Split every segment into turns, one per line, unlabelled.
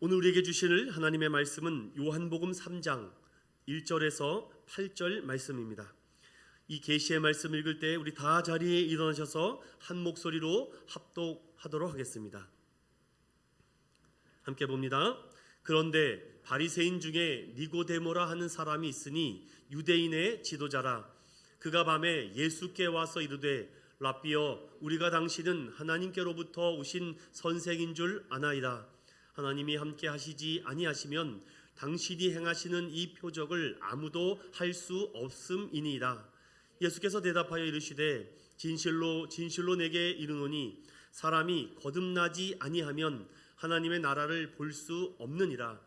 오늘 우리에게 주실 하나님의 말씀은 요한복음 3장 1절에서 8절 말씀입니다. 이 계시의 말씀 읽을 때 우리 다 자리에 일어나셔서 한 목소리로 합독하도록 하겠습니다. 함께 봅니다. 그런데 바리새인 중에 니고데모라 하는 사람이 있으니 유대인의 지도자라. 그가 밤에 예수께 와서 이르되 랍비여, 우리가 당신은 하나님께로부터 오신 선생인 줄 아나이다. 하나님이 함께 하시지 아니하시면 당신이 행하시는 이 표적을 아무도 할 수 없음이니이다. 예수께서 대답하여 이르시되 진실로 진실로 내게 이르노니 사람이 거듭나지 아니하면 하나님의 나라를 볼 수 없느니라.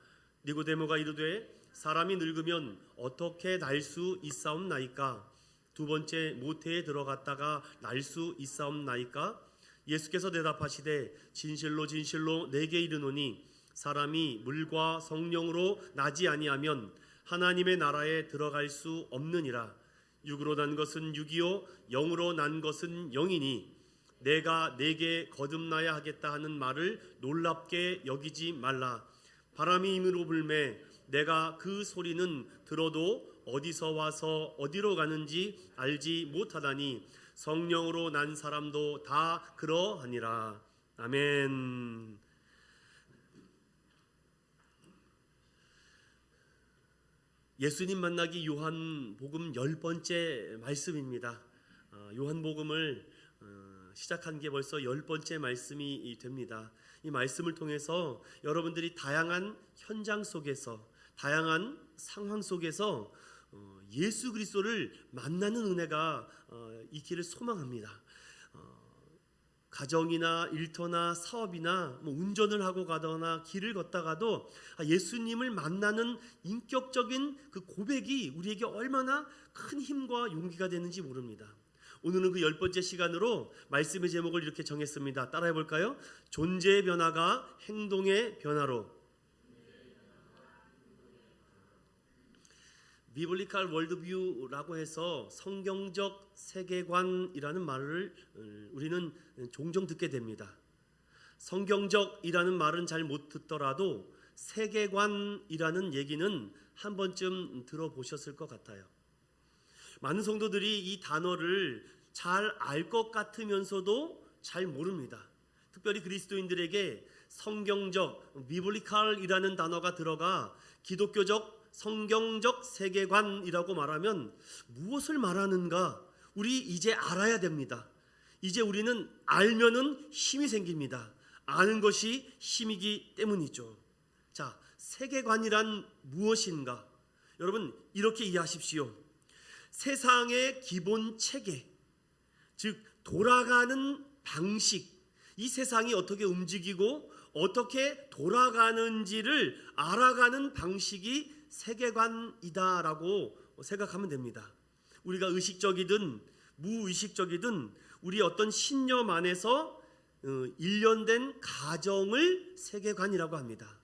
니고데모가 이르되 사람이 늙으면 어떻게 날 수 있사옵나이까? 두 번째 모태에 들어갔다가 날 수 있사옵나이까? 예수께서 대답하시되 진실로 진실로 내게 이르노니 사람이 물과 성령으로 나지 아니하면 하나님의 나라에 들어갈 수 없느니라. 육으로 난 것은 육이요 영으로 난 것은 영이니 내가 내게 거듭나야 하겠다 하는 말을 놀랍게 여기지 말라. 바람이 임으로 불매 내가 그 소리는 들어도 어디서 와서 어디로 가는지 알지 못하다니 성령으로 난 사람도 다 그러하니라. 아멘. 예수님 만나기 요한복음 10번째 말씀입니다. 요한복음을 시작한 게 벌써 10번째 말씀이 됩니다. 이 말씀을 통해서 여러분들이 다양한 현장 속에서, 다양한 상황 속에서 예수 그리스도를 만나는 은혜가 있기를 소망합니다. 가정이나 일터나 사업이나 운전을 하고 가거나 길을 걷다가도 예수님을 만나는 인격적인 그 고백이 우리에게 얼마나 큰 힘과 용기가 되는지 모릅니다. 오늘은 그 10번째 시간으로 말씀의 제목을 이렇게 정했습니다. 따라해 볼까요? 존재의 변화가 행동의 변화로. 비블리컬 월드뷰라고 해서 성경적 세계관이라는 말을 우리는 종종 듣게 됩니다. 성경적이라는 말은 잘 못 듣더라도 세계관이라는 얘기는 한 번쯤 들어보셨을 것 같아요. 많은 성도들이 이 단어를 잘 알 것 같으면서도 잘 모릅니다. 특별히 그리스도인들에게 성경적, 비블리컬이라는 단어가 들어가 기독교적 성경적 세계관이라고 말하면 무엇을 말하는가? 우리 이제 알아야 됩니다. 이제 우리는 알면은 힘이 생깁니다. 아는 것이 힘이기 때문이죠. 자, 세계관이란 무엇인가? 여러분 이렇게 이해하십시오. 세상의 기본 체계, 즉 돌아가는 방식, 이 세상이 어떻게 움직이고 어떻게 돌아가는지를 알아가는 방식이 세계관이다라고 생각하면 됩니다. 우리가 의식적이든 무의식적이든 우리 어떤 신념 안에서 일련된 가정을 세계관이라고 합니다.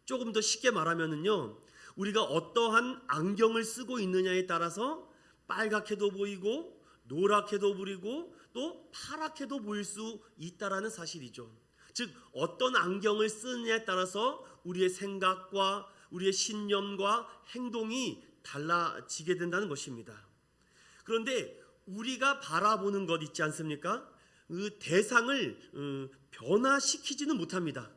조금 더 쉽게 말하면은요, 우리가 어떠한 안경을 쓰고 있느냐에 따라서 빨갛게도 보이고 노랗게도 보이고 또 파랗게도 보일 수 있다라는 사실이죠. 즉 어떤 안경을 쓰느냐에 따라서 우리의 생각과 우리의 신념과 행동이 달라지게 된다는 것입니다. 그런데 우리가 바라보는 것 있지 않습니까? 그 대상을 변화시키지는 못합니다.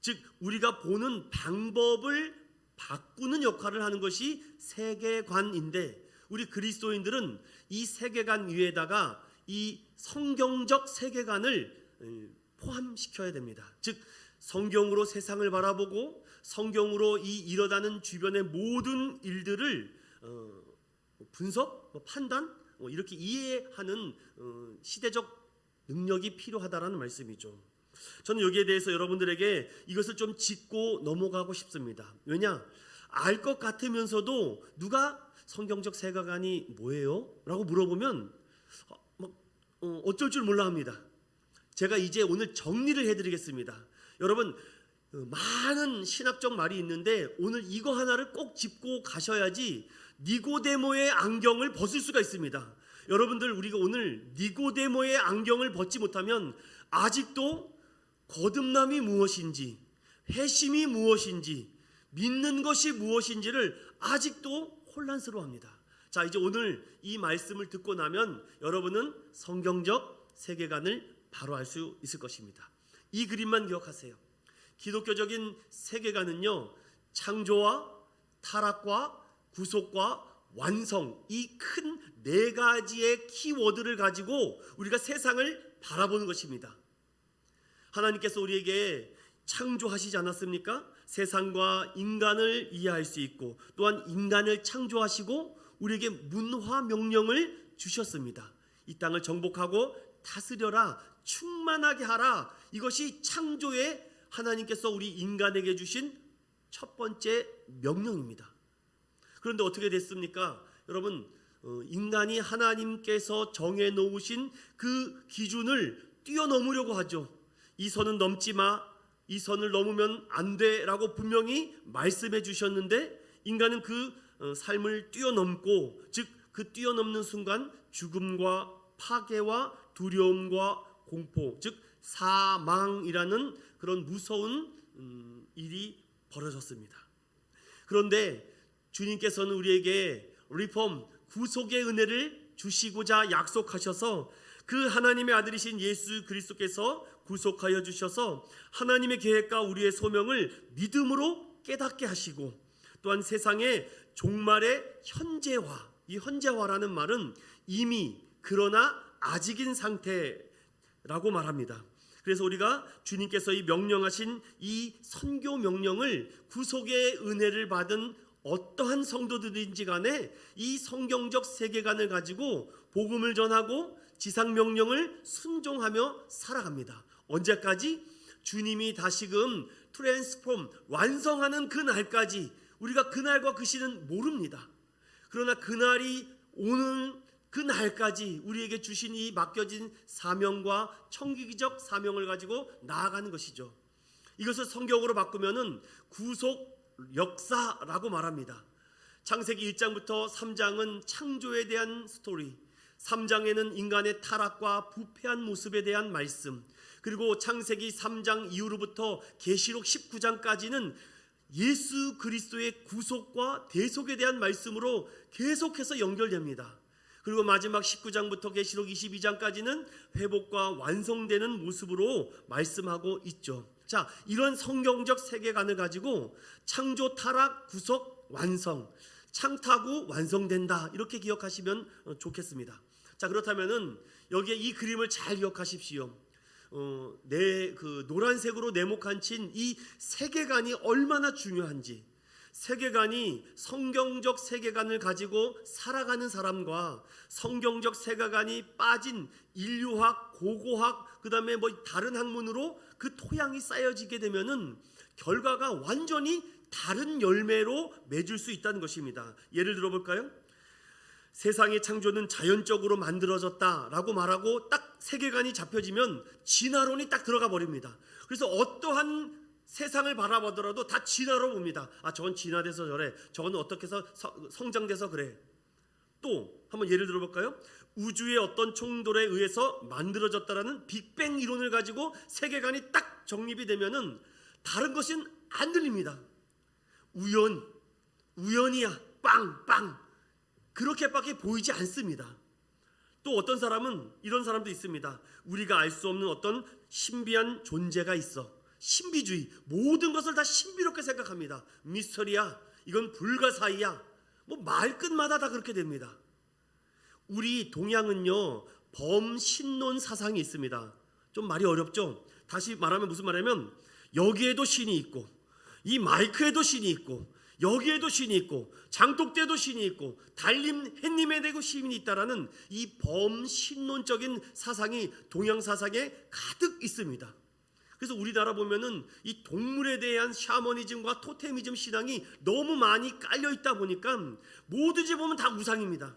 즉 우리가 보는 방법을 바꾸는 역할을 하는 것이 세계관인데, 우리 그리스도인들은 이 세계관 위에다가 이 성경적 세계관을 포함시켜야 됩니다. 즉 성경으로 세상을 바라보고 성경으로 이 일어나는 주변의 모든 일들을 분석, 판단 이렇게 이해하는 시대적 능력이 필요하다라는 말씀이죠. 저는 여기에 대해서 여러분들에게 이것을 좀 짚고 넘어가고 싶습니다. 왜냐? 알 것 같으면서도 누가 성경적 세계관이 뭐예요? 라고 물어보면 어쩔 줄 몰라 합니다. 제가 이제 오늘 정리를 해드리겠습니다. 여러분 많은 신학적 말이 있는데 오늘 이거 하나를 꼭 짚고 가셔야지 니고데모의 안경을 벗을 수가 있습니다. 여러분들 우리가 오늘 니고데모의 안경을 벗지 못하면 아직도 거듭남이 무엇인지, 회심이 무엇인지, 믿는 것이 무엇인지를 아직도 혼란스러워합니다. 자, 이제 오늘 이 말씀을 듣고 나면 여러분은 성경적 세계관을 바로 알 수 있을 것입니다. 이 그림만 기억하세요. 기독교적인 세계관은요, 창조와 타락과 구속과 완성, 이 큰 네 가지의 키워드를 가지고 우리가 세상을 바라보는 것입니다. 하나님께서 우리에게 창조하시지 않았습니까? 세상과 인간을 이해할 수 있고, 또한 인간을 창조하시고 우리에게 문화 명령을 주셨습니다. 이 땅을 정복하고 다스려라, 충만하게 하라. 이것이 창조의 하나님께서 우리 인간에게 주신 첫 번째 명령입니다. 그런데 어떻게 됐습니까? 여러분, 인간이 하나님께서 정해 놓으신 그 기준을 뛰어넘으려고 하죠. 이 선은 넘지 마, 이 선을 넘으면 안 돼라고 분명히 말씀해 주셨는데, 인간은 그 삶을 뛰어넘고, 즉 그 뛰어넘는 순간 죽음과 파괴와 두려움과 공포, 즉 사망이라는 그런 무서운 일이 벌어졌습니다. 그런데 주님께서는 우리에게 리폼, 구속의 은혜를 주시고자 약속하셔서 그 하나님의 아들이신 예수 그리스도께서 구속하여 주셔서 하나님의 계획과 우리의 소명을 믿음으로 깨닫게 하시고, 또한 세상의 종말의 현재화, 이 현재화라는 말은 이미 그러나 아직인 상태라고 말합니다. 그래서 우리가 주님께서 이 명령하신 이 선교 명령을 구속의 은혜를 받은 어떠한 성도들인지 간에 이 성경적 세계관을 가지고 복음을 전하고 지상 명령을 순종하며 살아갑니다. 언제까지? 주님이 다시금 트랜스폼, 완성하는 그 날까지. 우리가 그날과 그 시는 모릅니다. 그러나 그날이 오는 그 날까지 우리에게 주신 이 맡겨진 사명과 청기기적 사명을 가지고 나아가는 것이죠. 이것을 성경으로 바꾸면은 구속 역사라고 말합니다. 창세기 1장부터 3장은 창조에 대한 스토리, 3장에는 인간의 타락과 부패한 모습에 대한 말씀, 그리고 창세기 3장 이후로부터 계시록 19장까지는 예수 그리스도의 구속과 대속에 대한 말씀으로 계속해서 연결됩니다. 그리고 마지막 19장부터 계시록 22장까지는 회복과 완성되는 모습으로 말씀하고 있죠. 자, 이런 성경적 세계관을 가지고 창조, 타락, 구속, 완성, 창타구 완성된다, 이렇게 기억하시면 좋겠습니다. 자, 그렇다면은 여기에 이 그림을 잘 기억하십시오. 그 노란색으로 네모칸 친 이 세계관이 얼마나 중요한지, 세계관이 성경적 세계관을 가지고 살아가는 사람과 성경적 세계관이 빠진 인류학, 고고학, 그 다음에 뭐 다른 학문으로 그 토양이 쌓여지게 되면은 결과가 완전히 다른 열매로 맺을 수 있다는 것입니다. 예를 들어 볼까요? 세상의 창조는 자연적으로 만들어졌다라고 말하고 딱 세계관이 잡혀지면 진화론이 딱 들어가 버립니다. 그래서 어떠한 세상을 바라보더라도 다 진화로 봅니다. 아, 저건 진화돼서 저래, 저건 어떻게 해서 성장돼서 그래. 또 한번 예를 들어 볼까요? 우주의 어떤 충돌에 의해서 만들어졌다라는 빅뱅 이론을 가지고 세계관이 딱 정립이 되면은 다른 것은 안 들립니다. 우연이야, 빵 그렇게밖에 보이지 않습니다. 또 어떤 사람은 이런 사람도 있습니다. 우리가 알 수 없는 어떤 신비한 존재가 있어. 신비주의, 모든 것을 다 신비롭게 생각합니다. 미스터리야, 이건 불가사의야, 뭐 말끝마다 다 그렇게 됩니다. 우리 동양은요, 범신론 사상이 있습니다. 좀 말이 어렵죠? 다시 말하면 무슨 말이냐면, 여기에도 신이 있고, 이 마이크에도 신이 있고, 여기에도 신이 있고, 장독대도 신이 있고, 달림 햇님에도 신이 있다라는 이 범신론적인 사상이 동양 사상에 가득 있습니다. 그래서 우리나라 보면은 이 동물에 대한 샤머니즘과 토테미즘 신앙이 너무 많이 깔려 있다 보니까 뭐든지 보면 다 우상입니다.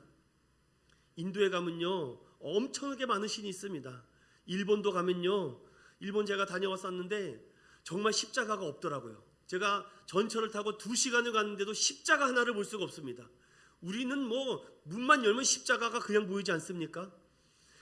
인도에 가면요, 엄청나게 많은 신이 있습니다. 일본도 가면요, 일본 제가 다녀왔었는데 정말 십자가가 없더라고요. 제가 전철을 타고 2시간을 갔는데도 십자가 하나를 볼 수가 없습니다. 우리는 뭐 문만 열면 십자가가 그냥 보이지 않습니까?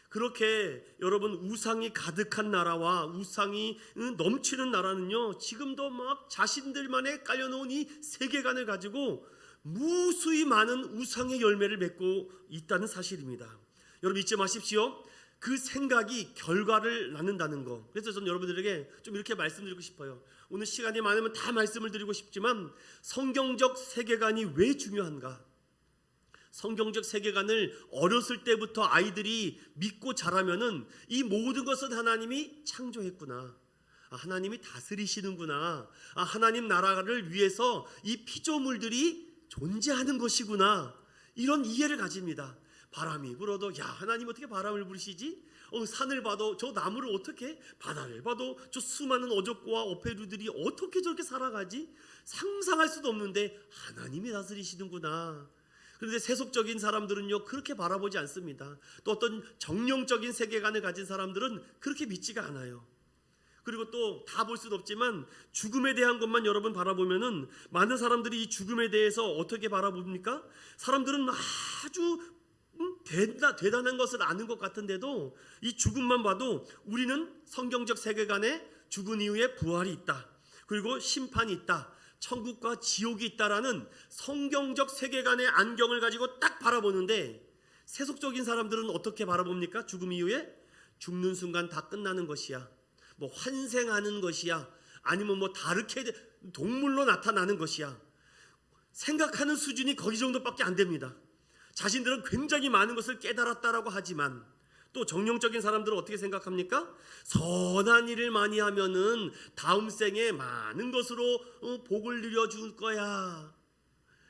그렇게 여러분 우상이 가득한 나라와 우상이 넘치는 나라는요, 지금도 막 자신들만에 깔려놓은 이 세계관을 가지고 무수히 많은 우상의 열매를 맺고 있다는 사실입니다. 여러분 잊지 마십시오. 그 생각이 결과를 낳는다는 거. 그래서 저는 여러분들에게 좀 이렇게 말씀드리고 싶어요. 오늘 시간이 많으면 다 말씀을 드리고 싶지만 성경적 세계관이 왜 중요한가? 성경적 세계관을 어렸을 때부터 아이들이 믿고 자라면은 이 모든 것은 하나님이 창조했구나, 하나님이 다스리시는구나, 하나님 나라를 위해서 이 피조물들이 존재하는 것이구나, 이런 이해를 가집니다. 바람이 불어도 야, 하나님 어떻게 바람을 부르시지? 산을 봐도 저 나무를 어떻게, 바다를 봐도 저 수많은 어족과 어패류들이 어떻게 저렇게 살아가지? 상상할 수도 없는데 하나님이 다스리시는구나. 그런데 세속적인 사람들은요, 그렇게 바라보지 않습니다. 또 어떤 정령적인 세계관을 가진 사람들은 그렇게 믿지가 않아요. 그리고 또 다 볼 수는 없지만 죽음에 대한 것만 여러분 바라보면은 많은 사람들이 이 죽음에 대해서 어떻게 바라봅니까? 사람들은 아주 대단한 것을 아는 것 같은데도 이 죽음만 봐도 우리는 성경적 세계관에 죽은 이후에 부활이 있다, 그리고 심판이 있다, 천국과 지옥이 있다라는 성경적 세계관의 안경을 가지고 딱 바라보는데, 세속적인 사람들은 어떻게 바라봅니까? 죽음 이후에 죽는 순간 다 끝나는 것이야, 뭐 환생하는 것이야, 아니면 뭐 다르게 동물로 나타나는 것이야. 생각하는 수준이 거기 정도밖에 안 됩니다. 자신들은 굉장히 많은 것을 깨달았다라고 하지만 또 정령적인 사람들은 어떻게 생각합니까? 선한 일을 많이 하면은 다음 생에 많은 것으로 복을 누려줄 거야.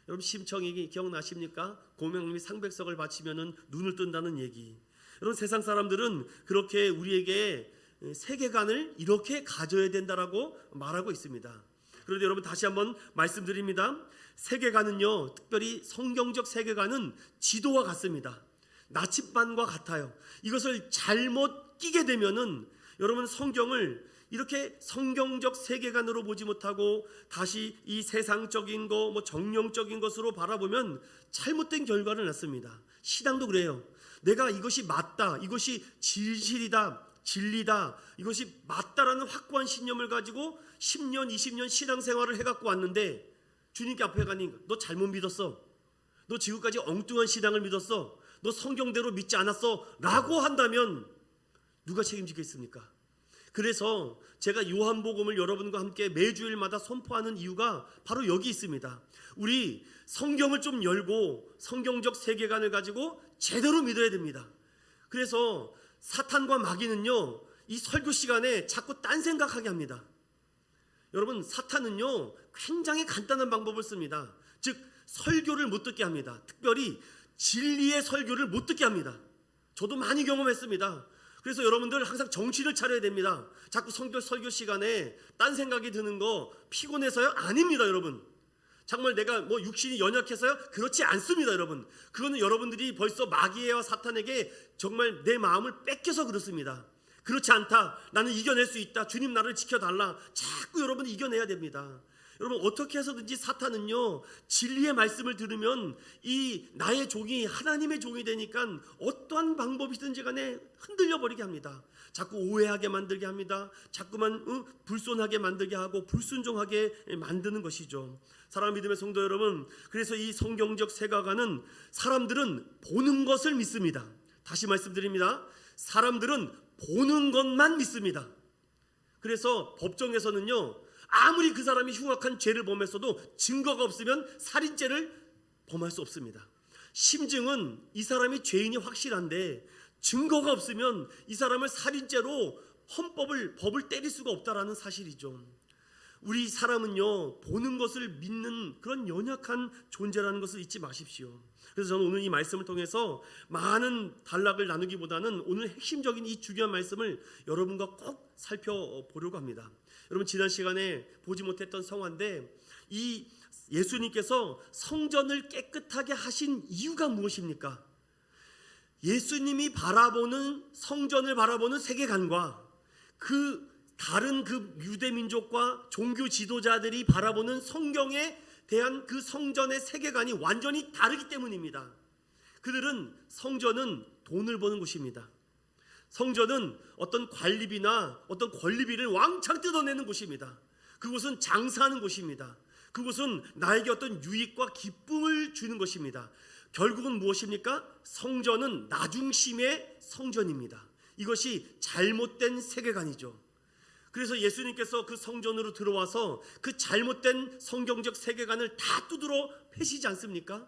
여러분 심청이 기억나십니까? 고명님이 상백석을 바치면은 눈을 뜬다는 얘기. 여러분 세상 사람들은 그렇게 우리에게 세계관을 이렇게 가져야 된다라고 말하고 있습니다. 그런데 여러분 다시 한번 말씀드립니다. 세계관은요, 특별히 성경적 세계관은 지도와 같습니다. 나침반과 같아요. 이것을 잘못 끼게 되면은 여러분 성경을 이렇게 성경적 세계관으로 보지 못하고 다시 이 세상적인 거, 뭐 정령적인 것으로 바라보면 잘못된 결과를 낳습니다. 신앙도 그래요. 내가 이것이 맞다, 이것이 진실이다, 진리다, 이것이 맞다라는 확고한 신념을 가지고 10년, 20년 신앙생활을 해갖고 왔는데 주님께 앞에 가니 너 잘못 믿었어, 너 지금까지 엉뚱한 신앙을 믿었어, 너 성경대로 믿지 않았어 라고 한다면 누가 책임지겠습니까? 그래서 제가 요한복음을 여러분과 함께 매주일마다 선포하는 이유가 바로 여기 있습니다. 우리 성경을 좀 열고 성경적 세계관을 가지고 제대로 믿어야 됩니다. 그래서 사탄과 마귀는요, 이 설교 시간에 자꾸 딴 생각하게 합니다. 여러분 사탄은요 굉장히 간단한 방법을 씁니다. 즉 설교를 못 듣게 합니다. 특별히 진리의 설교를 못 듣게 합니다. 저도 많이 경험했습니다. 그래서 여러분들 항상 정신을 차려야 됩니다. 자꾸 설교 시간에 딴 생각이 드는 거 피곤해서요? 아닙니다 여러분. 정말 내가 뭐 육신이 연약해서요? 그렇지 않습니다 여러분. 그거는 여러분들이 벌써 마귀와 사탄에게 정말 내 마음을 뺏겨서 그렇습니다. 그렇지 않다, 나는 이겨낼 수 있다, 주님 나를 지켜달라, 자꾸 여러분이 이겨내야 됩니다. 여러분 어떻게 해서든지 사탄은요 진리의 말씀을 들으면 이 나의 종이 하나님의 종이 되니까 어떠한 방법이든지 간에 흔들려 버리게 합니다. 자꾸 오해하게 만들게 합니다. 자꾸만 불손하게 만들게 하고 불순종하게 만드는 것이죠. 사랑하는 믿음의 성도 여러분, 그래서 이 성경적 세계관은 사람들은 보는 것을 믿습니다. 다시 말씀드립니다. 사람들은 보는 것만 믿습니다. 그래서 법정에서는요 아무리 그 사람이 흉악한 죄를 범했어도 증거가 없으면 살인죄를 범할 수 없습니다. 심증은 이 사람이 죄인이 확실한데 증거가 없으면 이 사람을 살인죄로 법을 때릴 수가 없다라는 사실이죠. 우리 사람은요 보는 것을 믿는 그런 연약한 존재라는 것을 잊지 마십시오. 그래서 저는 오늘 이 말씀을 통해서 많은 단락을 나누기보다는 오늘 핵심적인 이 중요한 말씀을 여러분과 꼭 살펴보려고 합니다. 여러분 지난 시간에 보지 못했던 성화인데 이 예수님께서 성전을 깨끗하게 하신 이유가 무엇입니까? 예수님이 바라보는 성전을 바라보는 세계관과 그 다른 그 유대 민족과 종교 지도자들이 바라보는 성경에 대한 그 성전의 세계관이 완전히 다르기 때문입니다. 그들은 성전은 돈을 버는 곳입니다. 성전은 어떤 관리비나 어떤 권리비를 왕창 뜯어내는 곳입니다. 그곳은 장사하는 곳입니다. 그곳은 나에게 어떤 유익과 기쁨을 주는 것입니다. 결국은 무엇입니까? 성전은 나중심의 성전입니다. 이것이 잘못된 세계관이죠. 그래서 예수님께서 그 성전으로 들어와서 그 잘못된 성경적 세계관을 다 두드러 패시지 않습니까?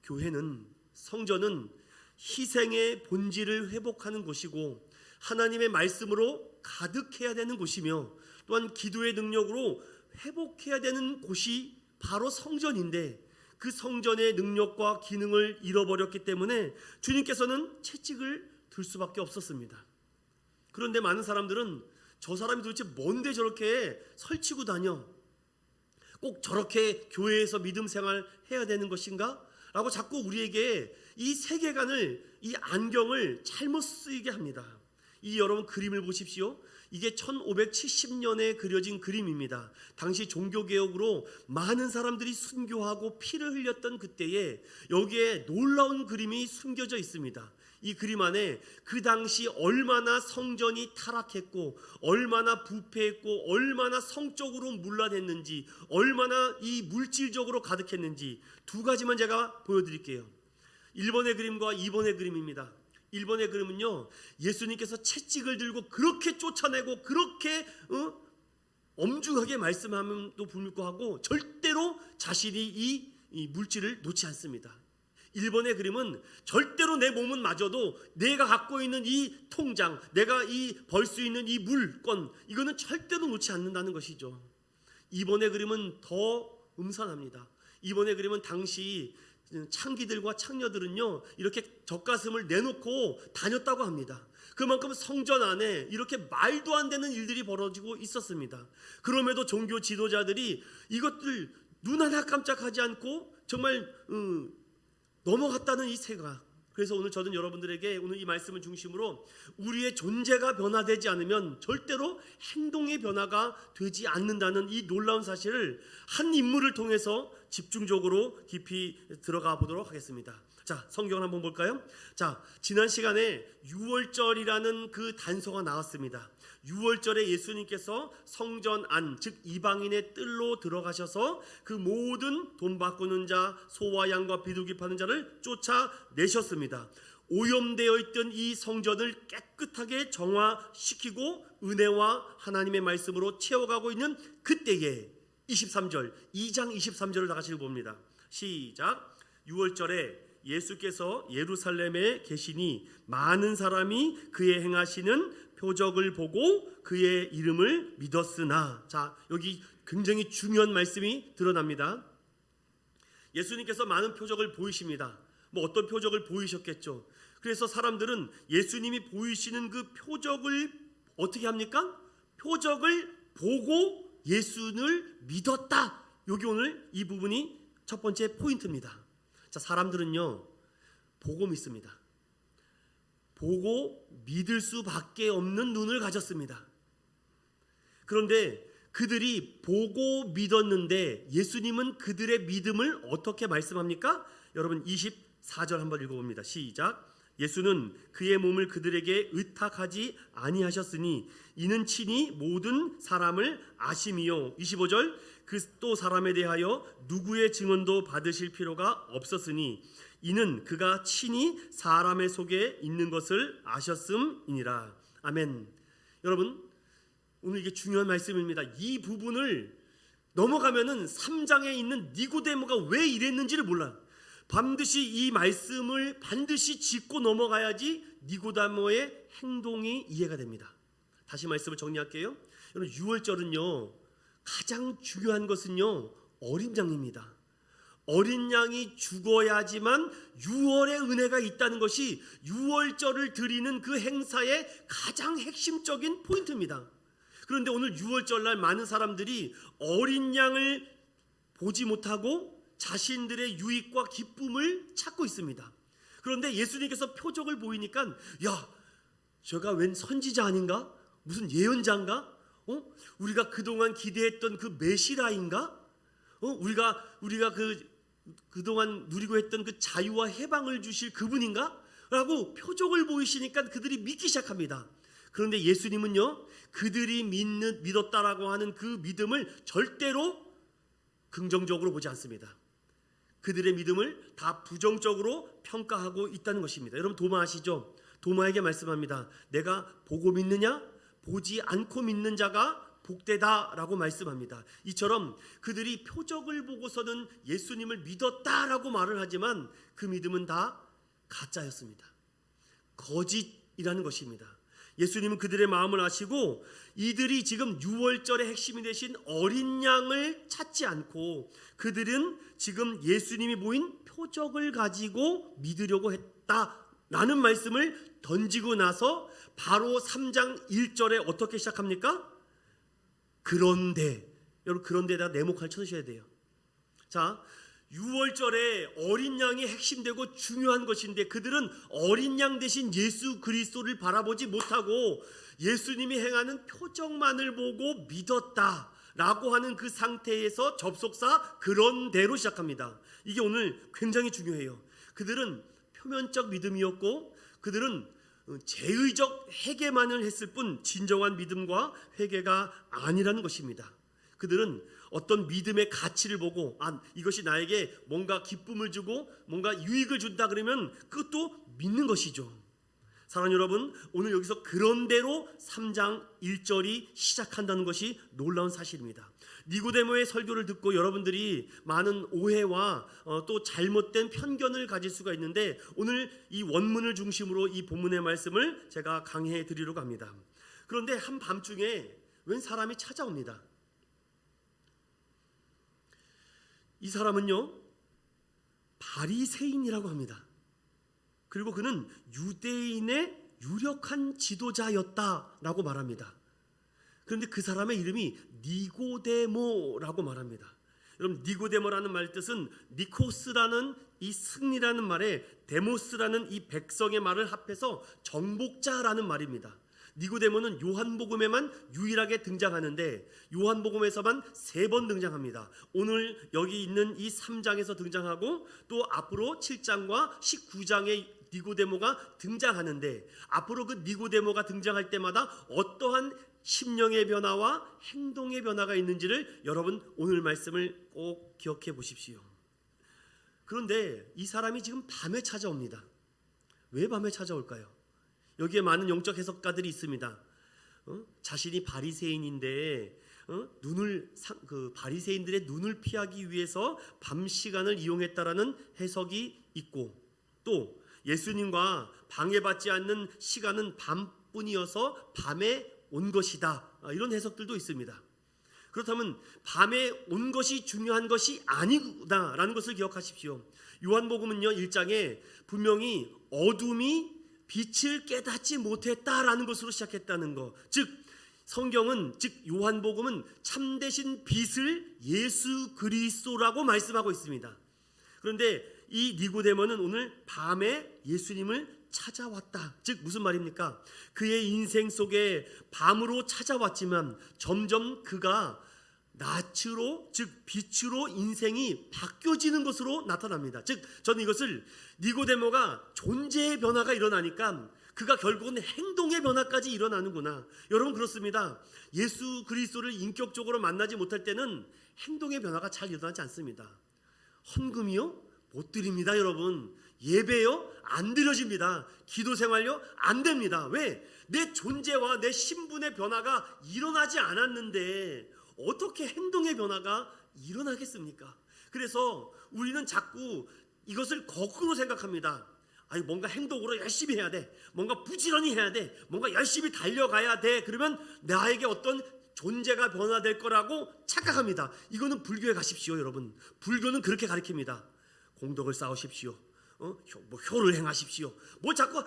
교회는, 성전은 희생의 본질을 회복하는 곳이고 하나님의 말씀으로 가득해야 되는 곳이며 또한 기도의 능력으로 회복해야 되는 곳이 바로 성전인데, 그 성전의 능력과 기능을 잃어버렸기 때문에 주님께서는 채찍을 들 수밖에 없었습니다. 그런데 많은 사람들은 저 사람이 도대체 뭔데 저렇게 설치고 다녀? 꼭 저렇게 교회에서 믿음 생활 해야 되는 것인가? 라고 자꾸 우리에게 이 세계관을, 이 안경을 잘못 쓰이게 합니다. 이 여러분 그림을 보십시오. 이게 1570년에 그려진 그림입니다. 당시 종교개혁으로 많은 사람들이 순교하고 피를 흘렸던 그때에 여기에 놀라운 그림이 숨겨져 있습니다. 이 그림 안에 그 당시 얼마나 성전이 타락했고 얼마나 부패했고 얼마나 성적으로 문란했는지, 얼마나 이 물질적으로 가득했는지 두 가지만 제가 보여드릴게요. 1번의 그림과 2번의 그림입니다. 1번의 그림은요, 예수님께서 채찍을 들고 그렇게 쫓아내고 그렇게 엄중하게 말씀함도 불구하고 절대로 자신이 이 물질을 놓지 않습니다. 1번의 그림은 절대로 내 몸은 마저도 내가 갖고 있는 이 통장, 내가 이 벌 수 있는 이 물건, 이거는 절대로 놓지 않는다는 것이죠. 2번의 그림은 더 음산합니다. 2번의 그림은 당시 창기들과 창녀들은요 이렇게 젖가슴을 내놓고 다녔다고 합니다. 그만큼 성전 안에 이렇게 말도 안 되는 일들이 벌어지고 있었습니다. 그럼에도 종교 지도자들이 이것들 눈 하나 깜짝하지 않고 정말 넘어갔다는 이 세가. 그래서 오늘 저는 여러분들에게 오늘 이 말씀을 중심으로 우리의 존재가 변화되지 않으면 절대로 행동의 변화가 되지 않는다는 이 놀라운 사실을 한 인물을 통해서 집중적으로 깊이 들어가 보도록 하겠습니다. 자, 성경을 한번 볼까요? 자, 지난 시간에 유월절이라는 그 단서가 나왔습니다. 유월절에 예수님께서 성전 안, 즉 이방인의 뜰로 들어가셔서 그 모든 돈 바꾸는 자, 소와 양과 비둘기 파는 자를 쫓아내셨습니다. 오염되어 있던 이 성전을 깨끗하게 정화시키고 은혜와 하나님의 말씀으로 채워가고 있는 그때에 23절, 2장 23절을 다 같이 봅니다. 시작. 유월절에 예수께서 예루살렘에 계시니 많은 사람이 그의 행하시는 표적을 보고 그의 이름을 믿었으나. 자, 여기 굉장히 중요한 말씀이 드러납니다. 예수님께서 많은 표적을 보이십니다. 뭐 어떤 표적을 보이셨겠죠. 그래서 사람들은 예수님이 보이시는 그 표적을 어떻게 합니까? 표적을 보고 예수를 믿었다. 여기 오늘 이 부분이 첫 번째 포인트입니다. 자, 사람들은요 보고 믿습니다. 보고 믿을 수밖에 없는 눈을 가졌습니다. 그런데 그들이 보고 믿었는데 예수님은 그들의 믿음을 어떻게 말씀합니까? 여러분 24절 한번 읽어봅니다. 시작. 예수는 그의 몸을 그들에게 의탁하지 아니하셨으니 이는 친히 모든 사람을 아심이요. 25절. 그 또 사람에 대하여 누구의 증언도 받으실 필요가 없었으니 이는 그가 친히 사람의 속에 있는 것을 아셨음이니라. 아멘. 여러분, 오늘 이게 중요한 말씀입니다. 이 부분을 넘어가면은 3장에 있는 니고데모가 왜 이랬는지를 몰라요. 반드시 이 말씀을 반드시 짚고 넘어가야지 니고데모의 행동이 이해가 됩니다. 다시 말씀을 정리할게요. 여러분, 유월절은요 가장 중요한 것은요 어린 양입니다. 어린 양이 죽어야지만 유월의 은혜가 있다는 것이 유월절을 드리는 그 행사의 가장 핵심적인 포인트입니다. 그런데 오늘 유월절날 많은 사람들이 어린 양을 보지 못하고 자신들의 유익과 기쁨을 찾고 있습니다. 그런데 예수님께서 표적을 보이니까 야, 저가 웬 선지자 아닌가? 무슨 예언자인가? 우리가 그동안 기대했던 그 메시라인가? 우리가 그동안 누리고 했던 그 자유와 해방을 주실 그분인가? 라고 표적을 보이시니까 그들이 믿기 시작합니다. 그런데 예수님은요, 그들이 믿었다라고 하는 그 믿음을 절대로 긍정적으로 보지 않습니다. 그들의 믿음을 다 부정적으로 평가하고 있다는 것입니다. 여러분 도마 아시죠? 도마에게 말씀합니다. 내가 보고 믿느냐? 보지 않고 믿는 자가 복되다라고 말씀합니다. 이처럼 그들이 표적을 보고서는 예수님을 믿었다라고 말을 하지만 그 믿음은 다 가짜였습니다. 거짓이라는 것입니다. 예수님은 그들의 마음을 아시고 이들이 지금 유월절의 핵심이 되신 어린 양을 찾지 않고 그들은 지금 예수님이 보인 표적을 가지고 믿으려고 했다라는 말씀을 던지고 나서 바로 3장 1절에 어떻게 시작합니까? 그런데, 여러분 그런데다 네모칸 쳐주셔야 돼요. 자, 유월절에 어린 양이 핵심되고 중요한 것인데 그들은 어린 양 대신 예수 그리스도를 바라보지 못하고 예수님이 행하는 표적만을 보고 믿었다라고 하는 그 상태에서 접속사 그런대로 시작합니다. 이게 오늘 굉장히 중요해요. 그들은 표면적 믿음이었고 그들은 제의적 회개만을 했을 뿐 진정한 믿음과 회개가 아니라는 것입니다. 그들은 어떤 믿음의 가치를 보고 이것이 나에게 뭔가 기쁨을 주고 뭔가 유익을 준다 그러면 그것도 믿는 것이죠. 사랑하는 여러분, 오늘 여기서 그런대로 3장 1절이 시작한다는 것이 놀라운 사실입니다. 니고데모의 설교를 듣고 여러분들이 많은 오해와 또 잘못된 편견을 가질 수가 있는데 오늘 이 원문을 중심으로 이 본문의 말씀을 제가 강해해 드리려고 합니다. 그런데 한밤중에 웬 사람이 찾아옵니다. 이 사람은요, 바리새인이라고 합니다. 그리고 그는 유대인의 유력한 지도자였다라고 말합니다. 그런데 그 사람의 이름이 니고데모라고 말합니다. 여러분 니고데모라는 말 뜻은 니코스라는 이 승리라는 말에 데모스라는 이 백성의 말을 합해서 정복자라는 말입니다. 니고데모는 요한복음에만 유일하게 등장하는데 요한복음에서만 3번 등장합니다. 오늘 여기 있는 이 3장에서 등장하고 또 앞으로 7장과 19장에 니고데모가 등장하는데 앞으로 그 니고데모가 등장할 때마다 어떠한 심령의 변화와 행동의 변화가 있는지를 여러분 오늘 말씀을 꼭 기억해 보십시오. 그런데 이 사람이 지금 밤에 찾아옵니다. 왜 밤에 찾아올까요? 여기에 많은 영적 해석가들이 있습니다. 자신이 바리새인인데 바리새인들의 눈을 피하기 위해서 밤 시간을 이용했다라는 해석이 있고 또 예수님과 방해받지 않는 시간은 밤뿐이어서 밤에 온 것이다. 이런 해석들도 있습니다. 그렇다면 밤에 온 것이 중요한 것이 아니구나라는 것을 기억하십시오. 요한복음은요 1장에 분명히 어둠이 빛을 깨닫지 못했다라는 것으로 시작했다는 것. 즉 성경은 즉 요한복음은 참되신 빛을 예수 그리스도라고 말씀하고 있습니다. 그런데 이 니고데모는 오늘 밤에 예수님을 찾아왔다. 즉 무슨 말입니까? 그의 인생 속에 밤으로 찾아왔지만 점점 그가 낯으로 즉 빛으로 인생이 바뀌어지는 것으로 나타납니다. 즉 저는 이것을 니고데모가 존재의 변화가 일어나니까 그가 결국은 행동의 변화까지 일어나는구나. 여러분 그렇습니다. 예수 그리스도를 인격적으로 만나지 못할 때는 행동의 변화가 잘 일어나지 않습니다. 헌금이요? 못 드립니다. 여러분 예배요? 안 드려집니다. 기도 생활요? 안 됩니다. 왜? 내 존재와 내 신분의 변화가 일어나지 않았는데 어떻게 행동의 변화가 일어나겠습니까? 그래서 우리는 자꾸 이것을 거꾸로 생각합니다. 아니 뭔가 행동으로 열심히 해야 돼. 뭔가 부지런히 해야 돼. 뭔가 열심히 달려가야 돼. 그러면 나에게 어떤 존재가 변화될 거라고 착각합니다. 이거는 불교에 가십시오, 여러분. 불교는 그렇게 가르칩니다. 공덕을 쌓으십시오. 효를 행하십시오. 뭐 자꾸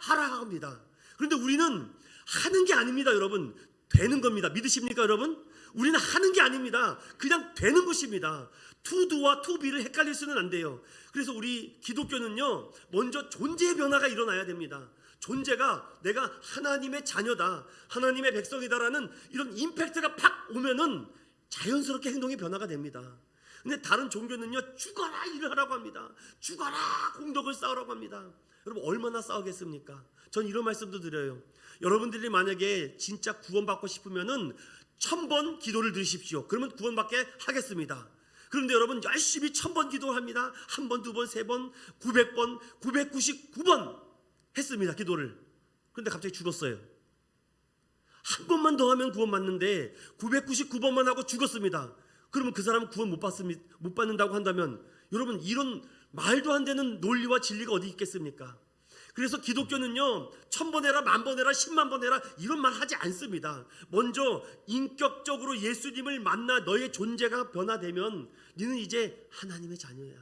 하라 합니다. 그런데 우리는 하는 게 아닙니다, 여러분. 되는 겁니다. 믿으십니까, 여러분? 우리는 하는 게 아닙니다. 그냥 되는 것입니다. to do와 to be를 헷갈릴 수는 안 돼요. 그래서 우리 기독교는요, 먼저 존재의 변화가 일어나야 됩니다. 존재가 내가 하나님의 자녀다, 하나님의 백성이다라는 이런 임팩트가 팍 오면은 자연스럽게 행동의 변화가 됩니다. 근데 다른 종교는요, 죽어라 일을 하라고 합니다. 죽어라 공덕을 쌓으라고 합니다. 여러분 얼마나 싸우겠습니까? 전 이런 말씀도 드려요. 여러분들이 만약에 진짜 구원받고 싶으면은 1000번 기도를 드리십시오. 그러면 구원받게 하겠습니다. 그런데 여러분 열심히 1000번 기도합니다. 1번, 2번, 3번, 900번, 999번 했습니다. 기도를. 그런데 갑자기 죽었어요. 한 번만 더 하면 구원받는데 999번만 하고 죽었습니다. 그러면 그 사람은 구원 못 받는다고 한다면 여러분 이런 말도 안 되는 논리와 진리가 어디 있겠습니까? 그래서 기독교는요 1000번 해라, 10,000번 해라, 10만 번 해라 이런 말 하지 않습니다. 먼저 인격적으로 예수님을 만나 너의 존재가 변화되면 너는 이제 하나님의 자녀야,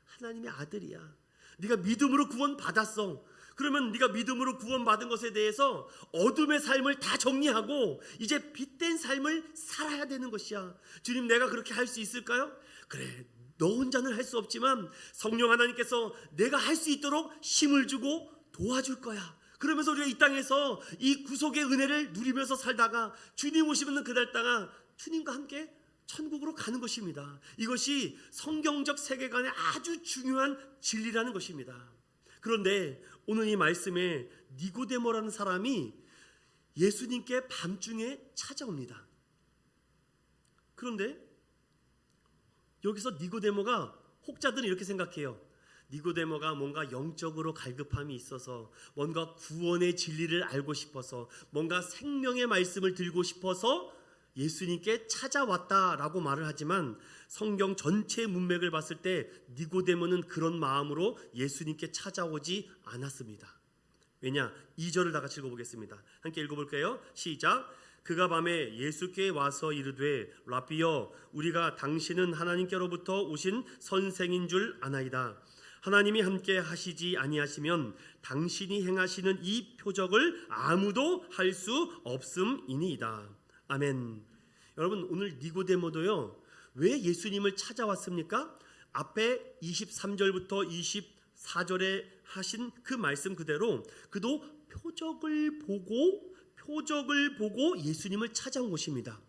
하나님의 아들이야. 네가 믿음으로 구원 받았어. 그러면 네가 믿음으로 구원받은 것에 대해서 어둠의 삶을 다 정리하고 이제 빛된 삶을 살아야 되는 것이야. 주님, 내가 그렇게 할 수 있을까요? 그래, 너 혼자는 할 수 없지만 성령 하나님께서 내가 할 수 있도록 힘을 주고 도와줄 거야. 그러면서 우리가 이 땅에서 이 구속의 은혜를 누리면서 살다가 주님 오시면 그날따라 주님과 함께 천국으로 가는 것입니다. 이것이 성경적 세계관의 아주 중요한 진리라는 것입니다. 그런데 오늘 이 말씀에 니고데모라는 사람이 예수님께 밤중에 찾아옵니다. 그런데 여기서 니고데모가, 혹자들은 이렇게 생각해요. 니고데모가 뭔가 영적으로 갈급함이 있어서, 뭔가 구원의 진리를 알고 싶어서, 뭔가 생명의 말씀을 들고 싶어서 예수님께 찾아왔다라고 말을 하지만 성경 전체 문맥을 봤을 때 니고데모는 그런 마음으로 예수님께 찾아오지 않았습니다. 왜냐? 2절을 다 같이 읽어보겠습니다. 함께 읽어볼까요? 시작. 그가 밤에 예수께 와서 이르되 라비여, 우리가 당신은 하나님께로부터 오신 선생인 줄 아나이다. 하나님이 함께 하시지 아니하시면 당신이 행하시는 이 표적을 아무도 할 수 없음이니이다. 아멘. 여러분, 오늘 니고데모도요 왜 예수님을 찾아왔습니까? 앞에 23절부터 24절에 하신 그 말씀 그대로 그도 표적을 보고 예수님을 찾아온 것입니다.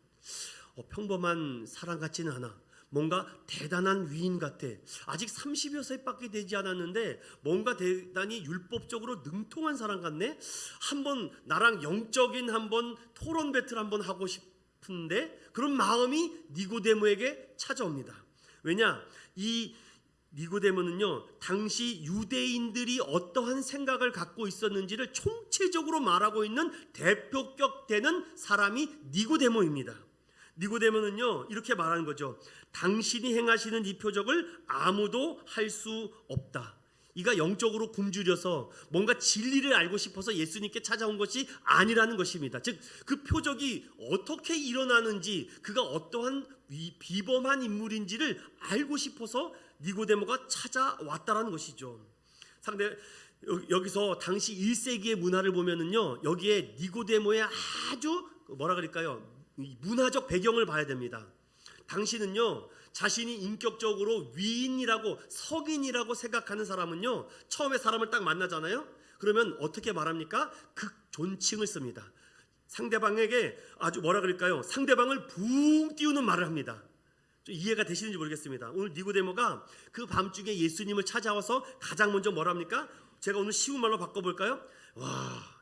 평범한 사람 같지는 않아. 뭔가 대단한 위인 같아. 아직 30여 세밖에 되지 않았는데 뭔가 대단히 율법적으로 능통한 사람 같네. 한번 나랑 영적인 한번 토론 배틀 한번 하고 싶은데 그런 마음이 니고데모에게 찾아옵니다. 왜냐? 이 니고데모는요 당시 유대인들이 어떠한 생각을 갖고 있었는지를 총체적으로 말하고 있는 대표격 되는 사람이 니고데모입니다. 니고데모는요 이렇게 말하는 거죠. 당신이 행하시는 이 표적을 아무도 할 수 없다. 이가 영적으로 굶주려서 뭔가 진리를 알고 싶어서 예수님께 찾아온 것이 아니라는 것입니다. 즉 그 표적이 어떻게 일어나는지, 그가 어떠한 비범한 인물인지를 알고 싶어서 니고데모가 찾아왔다라는 것이죠. 상대 여기서 당시 1세기의 문화를 보면은요 여기에 니고데모의 아주 뭐라 그럴까요? 문화적 배경을 봐야 됩니다. 당시는요 자신이 인격적으로 위인이라고 석인이라고 생각하는 사람은요 처음에 사람을 딱 만나잖아요. 그러면 어떻게 말합니까? 극존칭을 씁니다. 상대방에게 아주 뭐라 그럴까요? 상대방을 붕 띄우는 말을 합니다. 좀 이해가 되시는지 모르겠습니다. 오늘 니고데모가 그 밤중에 예수님을 찾아와서 가장 먼저 뭐라 합니까? 제가 오늘 쉬운 말로 바꿔볼까요? 와,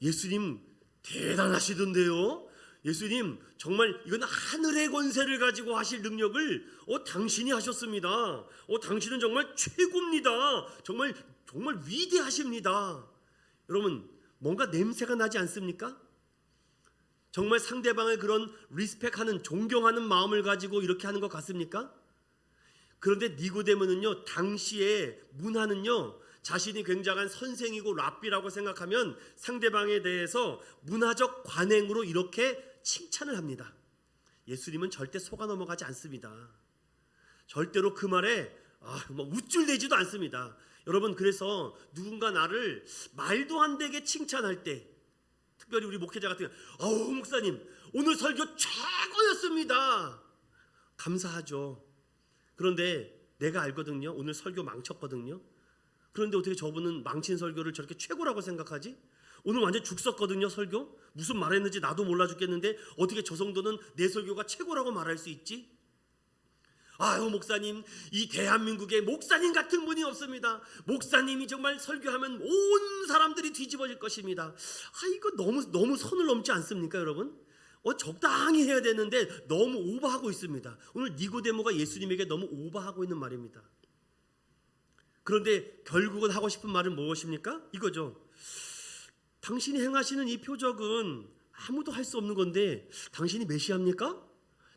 예수님 대단하시던데요. 예수님 정말 이건 하늘의 권세를 가지고 하실 능력을 당신이 하셨습니다. 당신은 정말 최고입니다. 정말 위대하십니다. 여러분 뭔가 냄새가 나지 않습니까? 정말 상대방의 그런 리스펙하는, 존경하는 마음을 가지고 이렇게 하는 것 같습니까? 그런데 니고데모는요 당시의 문화는요 자신이 굉장한 선생이고 랍비라고 생각하면 상대방에 대해서 문화적 관행으로 이렇게 칭찬을 합니다. 예수님은 절대 속아 넘어가지 않습니다. 절대로 그 말에 우쭐대지도 않습니다. 여러분 그래서 누군가 나를 말도 안 되게 칭찬할 때, 특별히 우리 목회자 같은 경우 목사님 오늘 설교 최고였습니다. 감사하죠. 그런데 내가 알거든요. 오늘 설교 망쳤거든요. 그런데 어떻게 저분은 망친 설교를 저렇게 최고라고 생각하지? 오늘 완전 죽었거든요 설교. 무슨 말했는지 나도 몰라 죽겠는데 어떻게 저 정도는 내 설교가 최고라고 말할 수 있지? 아유 목사님, 이 대한민국에 목사님 같은 분이 없습니다. 목사님이 정말 설교하면 온 사람들이 뒤집어질 것입니다. 이거 너무 선을 넘지 않습니까 여러분? 적당히 해야 되는데 너무 오버하고 있습니다. 오늘 니고데모가 예수님에게 너무 오버하고 있는 말입니다. 그런데 결국은 하고 싶은 말은 무엇입니까? 이거죠. 당신이 행하시는 이 표적은 아무도 할 수 없는 건데 당신이 메시아입니까?